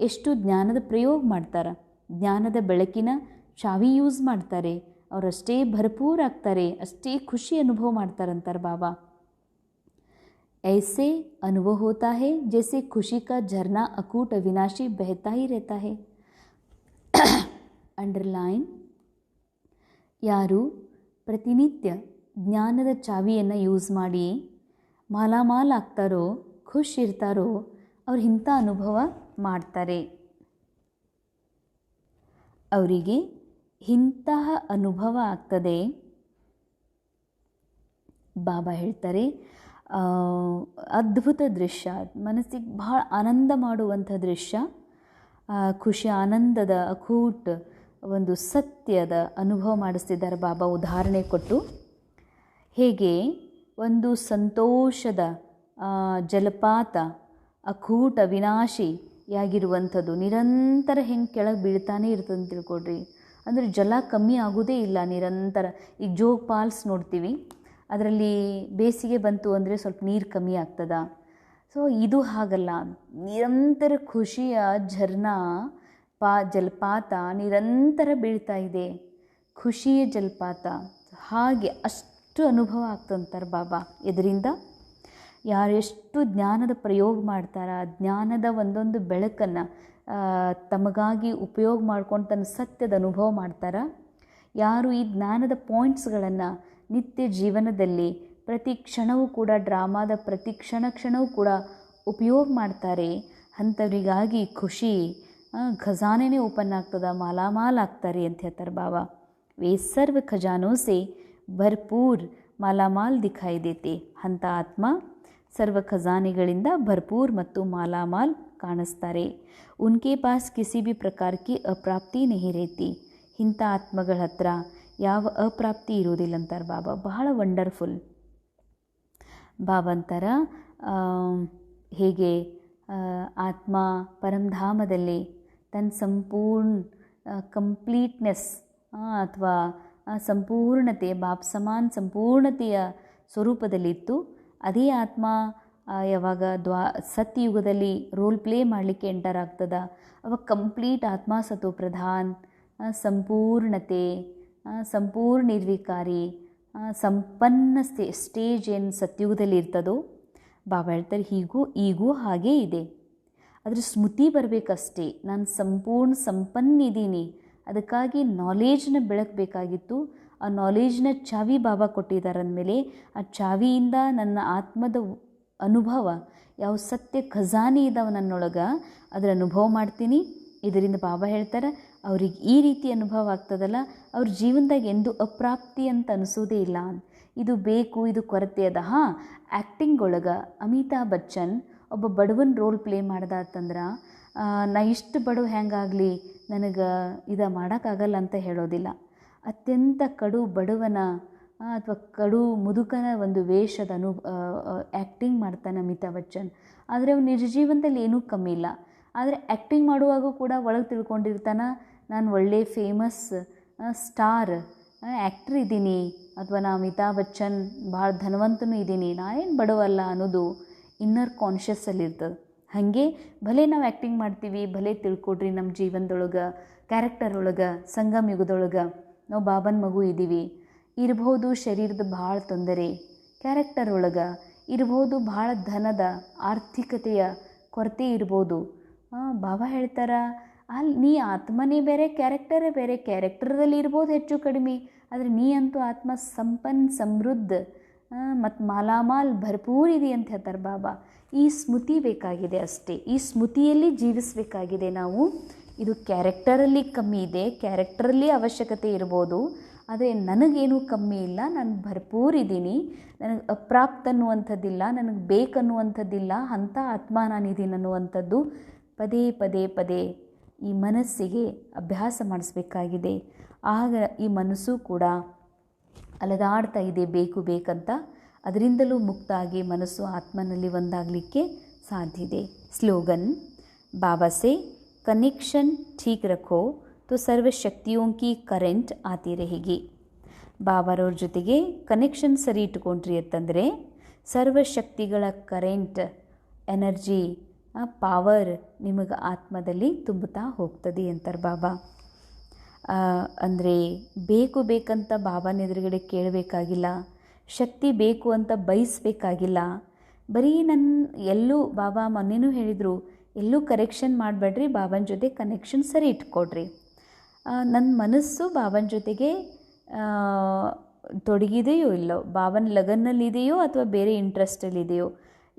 ಎಷ್ಟು ಜ್ಞಾನದ ಪ್ರಯೋಗ ಮಾಡ್ತಾರೆ, ಜ್ಞಾನದ ಬೆಳಕಿನ ಚಾವಿ ಯೂಸ್ ಮಾಡ್ತಾರೆ, ಅವರಷ್ಟೇ ಭರ್ಪೂರ್ ಆಗ್ತಾರೆ, ಅಷ್ಟೇ ಖುಷಿ ಅನುಭವ ಮಾಡ್ತಾರಂತಾರೆ ಬಾಬಾ. ऐसे अनुभव होता है जैसे खुशी का झरना अकूट अविनाशी बहता ही रहता है. ಅಂಡರ್ಲೈನ್. ಯಾರು ಪ್ರತಿನಿತ್ಯ ಜ್ಞಾನದ ಚಾವಿಯನ್ನು ಯೂಸ್ ಮಾಡಿ ಮಾಲಾಮಾಲ್ ಆಗ್ತಾರೋ, ಖುಷ್ ಇರ್ತಾರೋ, ಅವ್ರು ಇಂಥ ಅನುಭವ ಮಾಡ್ತಾರೆ. ಅವರಿಗೆ ಇಂತಹ ಅನುಭವ ಆಗ್ತದೆ. ಬಾಬಾ ಹೇಳ್ತಾರೆ, ಅದ್ಭುತ ದೃಶ್ಯ, ಮನಸ್ಸಿಗೆ ಭಾಳ ಆನಂದ ಮಾಡುವಂಥ ದೃಶ್ಯ, ಖುಷಿ ಆನಂದದ ಅಕೂಟ್ ಒಂದು ಸತ್ಯದ ಅನುಭವ ಮಾಡಿಸ್ತಿದ್ದಾರೆ ಬಾಬಾ ಉದಾಹರಣೆ ಕೊಟ್ಟು. ಹೇಗೆ ಒಂದು ಸಂತೋಷದ ಜಲಪಾತ ಅಕೂಟ ಅವಿನಾಶಿಯಾಗಿರುವಂಥದ್ದು ನಿರಂತರ ಹೆಂಗೆ ಕೆಳಗೆ ಬೀಳ್ತಾನೆ ಇರ್ತದೆ ಅಂತ ತಿಳ್ಕೊಡ್ರಿ. ಅಂದರೆ ಜಲ ಕಮ್ಮಿ ಆಗೋದೇ ಇಲ್ಲ, ನಿರಂತರ. ಈಗ ಜೋಗ ಫಾಲ್ಸ್ ನೋಡ್ತೀವಿ, ಅದರಲ್ಲಿ ಬೇಸಿಗೆ ಬಂತು ಅಂದರೆ ಸ್ವಲ್ಪ ನೀರು ಕಮ್ಮಿ ಆಗ್ತದ. ಸೊ ಇದು ಹಾಗಲ್ಲ, ನಿರಂತರ ಖುಷಿಯ ಝರ್ನಾ ಜಲಪಾತ ನಿರಂತರ ಬೀಳ್ತಾ ಇದೆ, ಖುಷಿಯ ಜಲಪಾತ. ಹಾಗೆ ಅಷ್ಟು ಅನುಭವ ಆಗ್ತಂತಾರೆ ಬಾಬಾ. ಇದರಿಂದ ಯಾರೆಷ್ಟು ಜ್ಞಾನದ ಪ್ರಯೋಗ ಮಾಡ್ತಾರ, ಜ್ಞಾನದ ಒಂದೊಂದು ಬೆಳಕನ್ನು ತಮಗಾಗಿ ಉಪಯೋಗ ಮಾಡ್ಕೊಂಡು ತನ್ನ ಸತ್ಯದ ಅನುಭವ ಮಾಡ್ತಾರ, ಯಾರು ಈ ಜ್ಞಾನದ ಪಾಯಿಂಟ್ಸ್ಗಳನ್ನು ನಿತ್ಯ ಜೀವನದಲ್ಲಿ ಪ್ರತಿ ಕ್ಷಣವೂ ಕೂಡ, ಡ್ರಾಮಾದ ಪ್ರತಿ ಕ್ಷಣವೂ ಕೂಡ ಉಪಯೋಗ ಮಾಡ್ತಾರೆ, ಅಂಥವರಿಗಾಗಿ ಖುಷಿ ಖಜಾನೆನೇ ಓಪನ್ ಆಗ್ತದ, ಮಾಲಾಮಾಲ್ ಆಗ್ತಾರೆ ಅಂತ ಹೇಳ್ತಾರೆ ಬಾಬಾ. ವೇ ಸರ್ವ ಖಜಾನೋ ಸೆ ಭರ್ಪೂರ್ ಮಾಲಾಮಾಲ್ ದಿಖಾಯಿ ದೇತೆ. ಅಂಥ ಆತ್ಮ ಸರ್ವ ಖಜಾನೆಗಳಿಂದ ಭರ್ಪೂರ್ ಮತ್ತು ಮಾಲಾಮಾಲ್ ಕಾಣಿಸ್ತಾರೆ. ಉನ್ಕೆ ಪಾಸ್ ಕಿಸಿ ಭಿ ಪ್ರಕಾರ ಕಿ ಅಪ್ರಾಪ್ತಿ ನಹಿ ರೇತಿ. ಇಂಥ ಆತ್ಮಗಳ ಹತ್ರ ಯಾವ ಅಪ್ರಾಪ್ತಿ ಇರೋದಿಲ್ಲ ಅಂತಾರೆ ಬಾಬಾ. ಬಹಳ ವಂಡರ್ಫುಲ್. ಬಾಬಾ ಅಂತಾರ, ಹೇಗೆ ಆತ್ಮ ಪರಂಧಾಮದಲ್ಲಿ ತನ್ನ ಸಂಪೂರ್ಣ ಕಂಪ್ಲೀಟ್ನೆಸ್ ಅಥವಾ ಸಂಪೂರ್ಣತೆ, ಬಾಪ್ ಸಮಾನ್ ಸಂಪೂರ್ಣತೆಯ ಸ್ವರೂಪದಲ್ಲಿತ್ತು, ಅದೇ ಆತ್ಮ ಯಾವಾಗ ಸತ್ಯಯುಗದಲ್ಲಿ ರೋಲ್ ಪ್ಲೇ ಮಾಡಲಿಕ್ಕೆ ಎಂಟರ್ ಆಗ್ತದ, ಅವಾಗ ಕಂಪ್ಲೀಟ್ ಆತ್ಮ ಸತೋ ಪ್ರಧಾನ್, ಸಂಪೂರ್ಣತೆ, ಸಂಪೂರ್ಣ ನಿರ್ವಿಕಾರಿ, ಸಂಪನ್ನ ಸ್ಟೇಜ್ ಏನು ಸತ್ಯುಗದಲ್ಲಿ ಇರ್ತದೋ, ಬಾಬಾ ಹೇಳ್ತಾರೆ ಈಗೂ ಹಾಗೇ ಇದೆ. ಅದ್ರ ಸ್ಮೃತಿ ಬರಬೇಕಷ್ಟೇ, ನಾನು ಸಂಪೂರ್ಣ ಸಂಪನ್ನಿದ್ದೀನಿ. ಅದಕ್ಕಾಗಿ ನಾಲೇಜ್ನ ಬೆಳಕಬೇಕಾಗಿತ್ತು. ಆ ನಾಲೇಜ್ನ ಚಾವಿ ಬಾಬಾ ಕೊಟ್ಟಿದ್ದಾರೆ ಅಂದಮೇಲೆ ಆ ಚಾವಿಯಿಂದ ನನ್ನ ಆತ್ಮದ ಅನುಭವ, ಯಾವ ಸತ್ಯ ಖಜಾನೆ ಇದ್ದಾವೆ ನನ್ನೊಳಗೆ, ಅದರ ಅನುಭವ ಮಾಡ್ತೀನಿ. ಇದರಿಂದ ಬಾಬಾ ಹೇಳ್ತಾರೆ, ಅವ್ರಿಗೆ ಈ ರೀತಿ ಅನುಭವ ಆಗ್ತದಲ್ಲ, ಅವ್ರ ಜೀವನದಾಗ ಎಂದೂ ಅಪ್ರಾಪ್ತಿ ಅಂತ ಅನಿಸೋದೇ ಇಲ್ಲ. ಇದು ಬೇಕು, ಇದು ಕೊರತೆ ಅದ. ಹಾಂ, ಆ್ಯಕ್ಟಿಂಗ್ ಒಳಗೆ ಅಮಿತಾಬ್ ಬಚ್ಚನ್ ಒಬ್ಬ ಬಡವನ ರೋಲ್ ಪ್ಲೇ ಮಾಡ್ದ ಅಂತಂದ್ರೆ, ನಾ ಇಷ್ಟು ಬಡವ ಹೆಂಗಾಗಲಿ, ನನಗೆ ಇದು ಮಾಡೋಕ್ಕಾಗಲ್ಲ ಅಂತ ಹೇಳೋದಿಲ್ಲ. ಅತ್ಯಂತ ಕಡು ಬಡವನ ಅಥವಾ ಕಡು ಮುದುಕನ ಒಂದು ವೇಷದ ಆ್ಯಕ್ಟಿಂಗ್ ಮಾಡ್ತಾನೆ ಅಮಿತಾಬ್ ಬಚ್ಚನ್. ಆದರೆ ಅವ್ನು ನಿಜ ಜೀವನದಲ್ಲಿ ಏನೂ ಕಮ್ಮಿ ಇಲ್ಲ. ಆದರೆ ಆ್ಯಕ್ಟಿಂಗ್ ಮಾಡುವಾಗೂ ಕೂಡ ಒಳಗೆ ತಿಳ್ಕೊಂಡಿರ್ತಾನೆ, ನಾನು ಒಳ್ಳೆ ಫೇಮಸ್ ಸ್ಟಾರ್ ಆ್ಯಕ್ಟ್ರ್ ಇದ್ದೀನಿ, ಅಥವಾ ನಾ ಅಮಿತಾಬ್ ಬಚ್ಚನ್ ಭಾಳ ಧನವಂತನೂ ಇದ್ದೀನಿ, ನಾನೇನು ಬಡವಲ್ಲ ಅನ್ನೋದು ಇನ್ನರ್ ಕಾನ್ಷಿಯಸ್ಸಲ್ಲಿರ್ತದೆ. ಹಾಗೆ ಭಲೆ ನಾವು ಆ್ಯಕ್ಟಿಂಗ್ ಮಾಡ್ತೀವಿ, ಭಲೆ ತಿಳ್ಕೊಡ್ರಿ ನಮ್ಮ ಜೀವನದೊಳಗೆ, ಕ್ಯಾರೆಕ್ಟರ್ ಒಳಗೆ, ಸಂಗಮ ಯುಗದೊಳಗೆ ನಾವು ಬಾಬನ ಮಗು ಇದ್ದೀವಿ. ಇರ್ಬೋದು ಶರೀರದ ಭಾಳ ತೊಂದರೆ, ಕ್ಯಾರೆಕ್ಟರ್ ಒಳಗೆ ಇರ್ಬೋದು ಭಾಳ ಧನದ ಆರ್ಥಿಕತೆಯ ಕೊರತೆ ಇರ್ಬೋದು. ಬಾಬಾ ಹೇಳ್ತಾರ, ಅಲ್ಲಿ ನೀ ಆತ್ಮನೇ ಬೇರೆ, ಕ್ಯಾರೆಕ್ಟರೇ ಬೇರೆ. ಕ್ಯಾರೆಕ್ಟರ್ದಲ್ಲಿ ಇರ್ಬೋದು ಹೆಚ್ಚು ಕಡಿಮೆ, ಆದರೆ ನೀ ಅಂತೂ ಆತ್ಮ ಸಮೃದ್ಧ ಮತ್ತು ಮಾಲಾಮಾಲ್ ಭರ್ಪೂರ್ ಇದೆ ಅಂತ ಹೇಳ್ತಾರೆ ಬಾಬಾ. ಈ ಸ್ಮೃತಿ ಬೇಕಾಗಿದೆ ಅಷ್ಟೇ. ಈ ಸ್ಮೃತಿಯಲ್ಲಿ ಜೀವಿಸಬೇಕಾಗಿದೆ ನಾವು. ಇದು ಕ್ಯಾರೆಕ್ಟರಲ್ಲಿ ಕಮ್ಮಿ ಇದೆ, ಕ್ಯಾರೆಕ್ಟರಲ್ಲಿ ಅವಶ್ಯಕತೆ ಇರ್ಬೋದು, ಆದರೆ ನನಗೇನು ಕಮ್ಮಿ ಇಲ್ಲ, ನಾನು ಭರ್ಪೂರ್ ಇದ್ದೀನಿ, ನನಗೆ ಅಪ್ರಾಪ್ತ ಅನ್ನುವಂಥದ್ದಿಲ್ಲ, ನನಗೆ ಬೇಕನ್ನುವಂಥದ್ದಿಲ್ಲ, ಅಂಥ ಆತ್ಮ ನಾನಿದ್ದೀನಿ ಅನ್ನುವಂಥದ್ದು ಪದೇ ಪದೇ ಪದೇ ಈ ಮನಸ್ಸಿಗೆ ಅಭ್ಯಾಸ ಮಾಡಿಸ್ಬೇಕಾಗಿದೆ. ಆಗ ಈ ಮನಸ್ಸು ಕೂಡ ಅಲೆದಾಡ್ತಾ ಇದೆ ಬೇಕು ಬೇಕಂತ. ಅದರಿಂದಲೂ ಮುಕ್ತ ಆಗಿ ಮನಸ್ಸು ಆತ್ಮನಲ್ಲಿ ಒಂದಾಗಲಿಕ್ಕೆ ಸಾಧ್ಯ ಇದೆ. ಸ್ಲೋಗನ್: बाबा से कनेक्शन ठीक रखो तो सर्व शक्तियों की ಕರೆಂಟ್ ಆತಿ रहेगी. ಬಾಬಾರವ್ರ ಜೊತೆಗೆ ಕನೆಕ್ಷನ್ ಸರಿ ಇಟ್ಕೊಂಡ್ರಿ ಅಂತಂದರೆ ಸರ್ವಶಕ್ತಿಗಳ ಕರೆಂಟ್, ಎನರ್ಜಿ, ಪವರ್ ನಿಮಗೆ ಆತ್ಮದಲ್ಲಿ ತುಂಬುತ್ತಾ ಹೋಗ್ತದೆ ಅಂತಾರೆ ಬಾಬಾ. ಅಂದರೆ ಬೇಕು ಬೇಕಂತ ಬಾಬಾನ ಎದುರುಗಡೆ ಕೇಳಬೇಕಾಗಿಲ್ಲ, ಶಕ್ತಿ ಬೇಕು ಅಂತ ಬಯಸಬೇಕಾಗಿಲ್ಲ. ಬರೀ ಎಲ್ಲೂ ಬಾಬಾ ಮೊನ್ನೆನೂ ಹೇಳಿದರು, ಎಲ್ಲೂ ಕರೆಕ್ಷನ್ ಮಾಡಬೇಡ್ರಿ, ಬಾಬನ ಜೊತೆ ಕನೆಕ್ಷನ್ ಸರಿ ಇಟ್ಕೊಡ್ರಿ. ನನ್ನ ಮನಸ್ಸು ಬಾಬನ ಜೊತೆಗೆ ತೊಡಗಿದೆಯೋ ಇಲ್ಲೋ, ಬಾಬನ ಲಗನ್ನಲ್ಲಿದೆಯೋ ಅಥವಾ ಬೇರೆ ಇಂಟ್ರೆಸ್ಟಲ್ಲಿದೆಯೋ,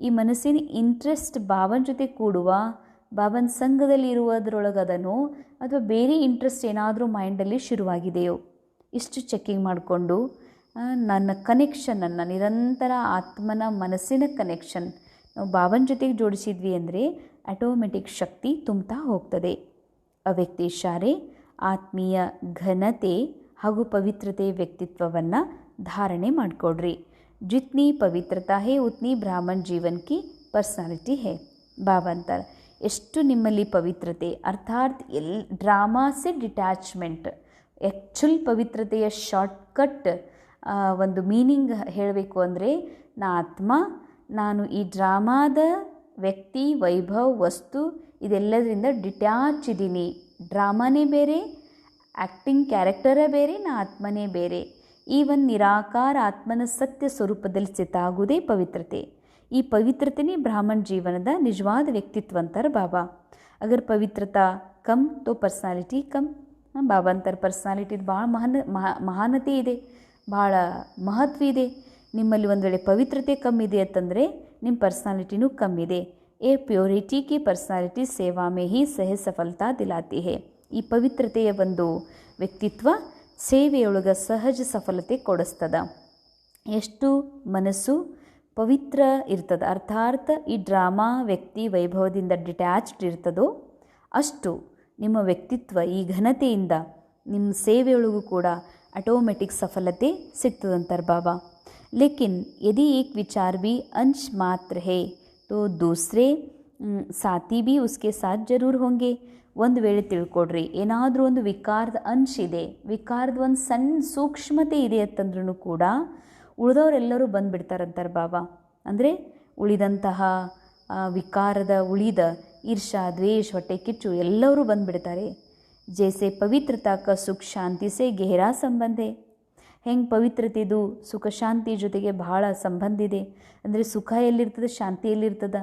ಈ ಮನಸ್ಸಿನ ಇಂಟ್ರೆಸ್ಟ್ ಬಾಬನ ಜೊತೆ ಕೂಡುವ, ಬಾಬನ ಸಂಘದಲ್ಲಿ ಇರುವುದರೊಳಗದನೋ ಅಥವಾ ಬೇರೆ ಇಂಟ್ರೆಸ್ಟ್ ಏನಾದರೂ ಮೈಂಡಲ್ಲಿ ಶುರುವಾಗಿದೆಯೋ, ಇಷ್ಟು ಚೆಕ್ಕಿಂಗ್ ಮಾಡಿಕೊಂಡು ನನ್ನ ಕನೆಕ್ಷನನ್ನು ನಿರಂತರ ಆತ್ಮನ ಮನಸ್ಸಿನ ಕನೆಕ್ಷನ್ ನಾವು ಬಾಬನ ಜೊತೆಗೆ ಜೋಡಿಸಿದ್ವಿ ಅಂದರೆ ಆಟೋಮೆಟಿಕ್ ಶಕ್ತಿ ತುಂಬ್ತಾ ಹೋಗ್ತದೆ. ಅವ್ಯಕ್ತ ಇಶಾರೆ ಆತ್ಮೀಯ ಘನತೆ ಹಾಗೂ ಪವಿತ್ರತೆ ವ್ಯಕ್ತಿತ್ವವನ್ನು ಧಾರಣೆ ಮಾಡಿಕೊಡ್ರಿ. ಜಿತ್ನಿ ಪವಿತ್ರತಾ ಹೇ ಉತ್ನಿ ಬ್ರಾಹ್ಮಣ್ ಜೀವನ್ ಕಿ ಪರ್ಸನಾಲಿಟಿ ಹೇ. ಬಾಬಾ ಅಂತಾರೆ, ಎಷ್ಟು ನಿಮ್ಮಲ್ಲಿ ಪವಿತ್ರತೆ, ಅರ್ಥಾತ್ ಡ್ರಾಮಾ ಸೆ ಡಿಟ್ಯಾಚ್ಮೆಂಟ್. ಆ್ಯಕ್ಚುಲ್ ಪವಿತ್ರತೆಯ ಶಾರ್ಟ್ಕಟ್ ಒಂದು ಮೀನಿಂಗ್ ಹೇಳಬೇಕು ಅಂದರೆ, ನಾನು ಈ ಡ್ರಾಮಾದ ವ್ಯಕ್ತಿ, ವೈಭವ್, ವಸ್ತು ಇದೆಲ್ಲದರಿಂದ ಡಿಟ್ಯಾಚ್ ಇದ್ದೀನಿ. ಡ್ರಾಮಾನೇ ಬೇರೆ, ಆ್ಯಕ್ಟಿಂಗ್ ಕ್ಯಾರೆಕ್ಟರೇ ಬೇರೆ, ಆತ್ಮನೇ ಬೇರೆ. ಈ ಒಂದು ನಿರಾಕಾರ ಆತ್ಮನ ಸತ್ಯ ಸ್ವರೂಪದಲ್ಲಿ ಸ್ಥಿತ ಆಗುವುದೇ ಪವಿತ್ರತೆ. ಈ ಪವಿತ್ರತೆನೇ ಬ್ರಾಹ್ಮಣ ಜೀವನದ ನಿಜವಾದ ವ್ಯಕ್ತಿತ್ವ ಅಂತಾರೆ ಬಾಬಾ. ಅಗರ್ ಪವಿತ್ರತಾ ಕಮ್ ತೋ ಪರ್ಸ್ನಾಲಿಟಿ ಕಮ್. ಬಾಬಾ ಅಂತಾರೆ ಪರ್ಸ್ನಾಲಿಟಿದು ಭಾಳ ಮಹಾನತೆ ಇದೆ, ಭಾಳ ಮಹತ್ವ ಇದೆ. ನಿಮ್ಮಲ್ಲಿ ಒಂದು ವೇಳೆ ಪವಿತ್ರತೆ ಕಮ್ಮಿದೆ ಅಂತಂದರೆ ನಿಮ್ಮ ಪರ್ಸ್ನಾಲಿಟಿನೂ ಕಮ್ಮಿದೆ. ಎ ಪ್ಯೂರಿಟಿ ಕಿ ಪರ್ಸ್ನಾಲಿಟಿ ಸೇವಾ ಮೇ ಹಿ ಸಹಜ ಸಫಲತಾ ದಿಲಾತಿ ಹೇ. ಈ ಪವಿತ್ರತೆಯ ಒಂದು ವ್ಯಕ್ತಿತ್ವ ಸೇವೆಯೊಳಗೆ ಸಹಜ ಸಫಲತೆ ಕೊಡಿಸ್ತದ. ಎಷ್ಟು ಮನಸ್ಸು ಪವಿತ್ರ ಇರ್ತದೆ, ಅರ್ಥಾತ್ ಈ ಡ್ರಾಮಾ ವ್ಯಕ್ತಿ ವೈಭವದಿಂದ ಡಿಟ್ಯಾಚ್ಡ್ ಇರ್ತದೋ ಅಷ್ಟು ನಿಮ್ಮ ವ್ಯಕ್ತಿತ್ವ ಈ ಘನತೆಯಿಂದ ನಿಮ್ಮ ಸೇವೆಯೊಳಗೂ ಕೂಡ ಆಟೋಮೆಟಿಕ್ ಸಫಲತೆ ಸಿಗ್ತದಂತಾರೆ ಬಾಬಾ. ಲೇಕಿನ್ ಯದಿ ಏಕ್ ವಿಚಾರ भी अंश मात्र है तो दूसरे साथी भी उसके साथ जरूर होंगे. ಒಂದು ವೇಳೆ ತಿಳ್ಕೊಡ್ರಿ, ಏನಾದರೂ ಒಂದು ವಿಕಾರದ ಅಂಶ ಇದೆ, ವಿಕಾರದ ಒಂದು ಸಣ್ಣ ಸೂಕ್ಷ್ಮತೆ ಇದೆ ಅಂತಂದ್ರೂ ಕೂಡ ಉಳಿದವರೆಲ್ಲರೂ ಬಂದುಬಿಡ್ತಾರಂತಾರೆ ಬಾಬಾ. ಅಂದರೆ ಉಳಿದಂತಹ ವಿಕಾರದ ಉಳಿದ ಈರ್ಷಾ, ದ್ವೇಷ, ಹೊಟ್ಟೆ ಕಿಚ್ಚು ಎಲ್ಲರೂ ಬಂದುಬಿಡ್ತಾರೆ. ಜೈಸೆ ಪವಿತ್ರತಾ ಕ ಸುಖ ಶಾಂತಿ ಸೆ ಗೆಹರಾ ಸಂಬಂಧ ಹೇ. ಹೆಂಗೆ ಪವಿತ್ರತೆದು ಸುಖ ಶಾಂತಿ ಜೊತೆಗೆ ಬಹಳ ಸಂಬಂಧ ಇದೆ. ಅಂದರೆ ಸುಖ ಎಲ್ಲಿರ್ತದೆ, ಶಾಂತಿ ಎಲ್ಲಿರ್ತದೆ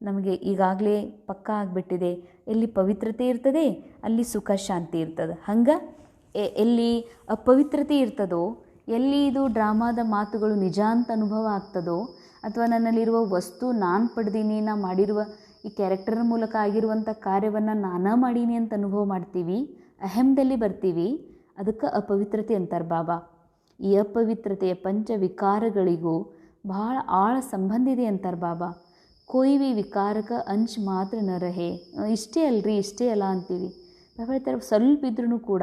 ನಮಗೆ ಈಗಾಗಲೇ ಪಕ್ಕಾ ಆಗಿಬಿಟ್ಟಿದೆ. ಎಲ್ಲಿ ಪವಿತ್ರತೆ ಇರ್ತದೆ ಅಲ್ಲಿ ಸುಖ ಶಾಂತಿ ಇರ್ತದೆ. ಹಂಗೆ ಎಲ್ಲಿ ಅಪವಿತ್ರತೆ ಇರ್ತದೋ, ಎಲ್ಲಿ ಇದು ಡ್ರಾಮಾದ ಮಾತುಗಳು ನಿಜ ಅಂತ ಅನುಭವ ಆಗ್ತದೋ, ಅಥವಾ ನನ್ನಲ್ಲಿರುವ ವಸ್ತು ನಾನು ಪಡೆದೀನಿ, ನಾನು ಮಾಡಿರುವ ಈ ಕ್ಯಾರೆಕ್ಟರ್ ಮೂಲಕ ಆಗಿರುವಂಥ ಕಾರ್ಯವನ್ನು ನಾನೇ ಮಾಡೀನಿ ಅಂತ ಅನುಭವ ಮಾಡ್ತೀವಿ, ಅಹಂದಲ್ಲಿ ಬರ್ತೀವಿ, ಅದಕ್ಕೆ ಅಪವಿತ್ರತೆ ಅಂತಾರೆ ಬಾಬಾ. ಈ ಅಪವಿತ್ರತೆಯ ಪಂಚವಿಕಾರಗಳಿಗೂ ಬಹಳ ಆಳ ಸಂಬಂಧ ಇದೆ ಅಂತಾರೆ ಬಾಬಾ. ಕೊಯ್ ವಿ ವಿಕಾರಕ ಅಂಶ ಮಾತ್ರ ನ ರಹೆ. ಇಷ್ಟೇ ಅಲ್ರಿ, ಇಷ್ಟೇ ಅಲ್ಲ ಅಂತೀವಿ. ಬಾಬಾ ಹೇಳ್ತಾರೆ ಸ್ವಲ್ಪ ಇದ್ರೂ ಕೂಡ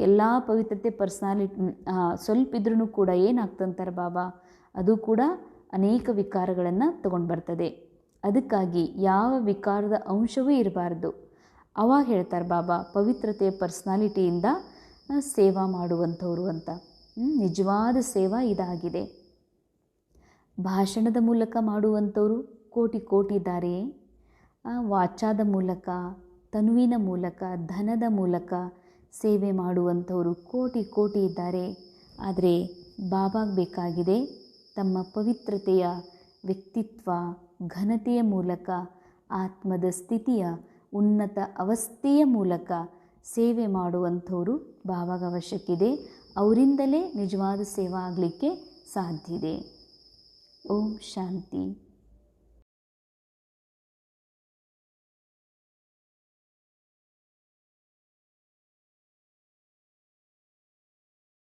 ಎಲ್ಲ ಪವಿತ್ರತೆ ಪರ್ಸ್ನಾಲಿಟಿ ಸ್ವಲ್ಪ ಇದ್ರೂ ಕೂಡ ಏನಾಗ್ತಂತಾರೆ ಬಾಬಾ, ಅದು ಕೂಡ ಅನೇಕ ವಿಕಾರಗಳನ್ನು ತಗೊಂಡು ಬರ್ತದೆ. ಅದಕ್ಕಾಗಿ ಯಾವ ವಿಕಾರದ ಅಂಶವೂ ಇರಬಾರ್ದು. ಅವಾಗ ಹೇಳ್ತಾರೆ ಬಾಬಾ ಪವಿತ್ರತೆಯ ಪರ್ಸ್ನಾಲಿಟಿಯಿಂದ ಸೇವಾ ಮಾಡುವಂಥವ್ರು ಅಂತ. ನಿಜವಾದ ಸೇವಾ ಇದಾಗಿದೆ. ಭಾಷಣದ ಮೂಲಕ ಮಾಡುವಂಥವರು ಕೋಟಿ ಕೋಟಿ ಇದ್ದಾರೆ. ವಾಚಾದ ಮೂಲಕ, ತನುವಿನ ಮೂಲಕ, ಧನದ ಮೂಲಕ ಸೇವೆ ಮಾಡುವಂಥವರು ಕೋಟಿ ಕೋಟಿ ಇದ್ದಾರೆ. ಆದರೆ ಬಾಬಾಗೆ ಬೇಕಾಗಿದೆ ತಮ್ಮ ಪವಿತ್ರತೆಯ ವ್ಯಕ್ತಿತ್ವ ಘನತೆಯ ಮೂಲಕ, ಆತ್ಮದ ಸ್ಥಿತಿಯ ಉನ್ನತ ಅವಸ್ಥೆಯ ಮೂಲಕ ಸೇವೆ ಮಾಡುವಂಥವರು ಬಾಬಾಗೆ ಅವಶ್ಯಕಿದೆ. ಅವರಿಂದಲೇ ನಿಜವಾದ ಸೇವಾ ಆಗಲಿಕ್ಕೆ ಸಾಧ್ಯವಿದೆ. ಓಂ ಶಾಂತಿ.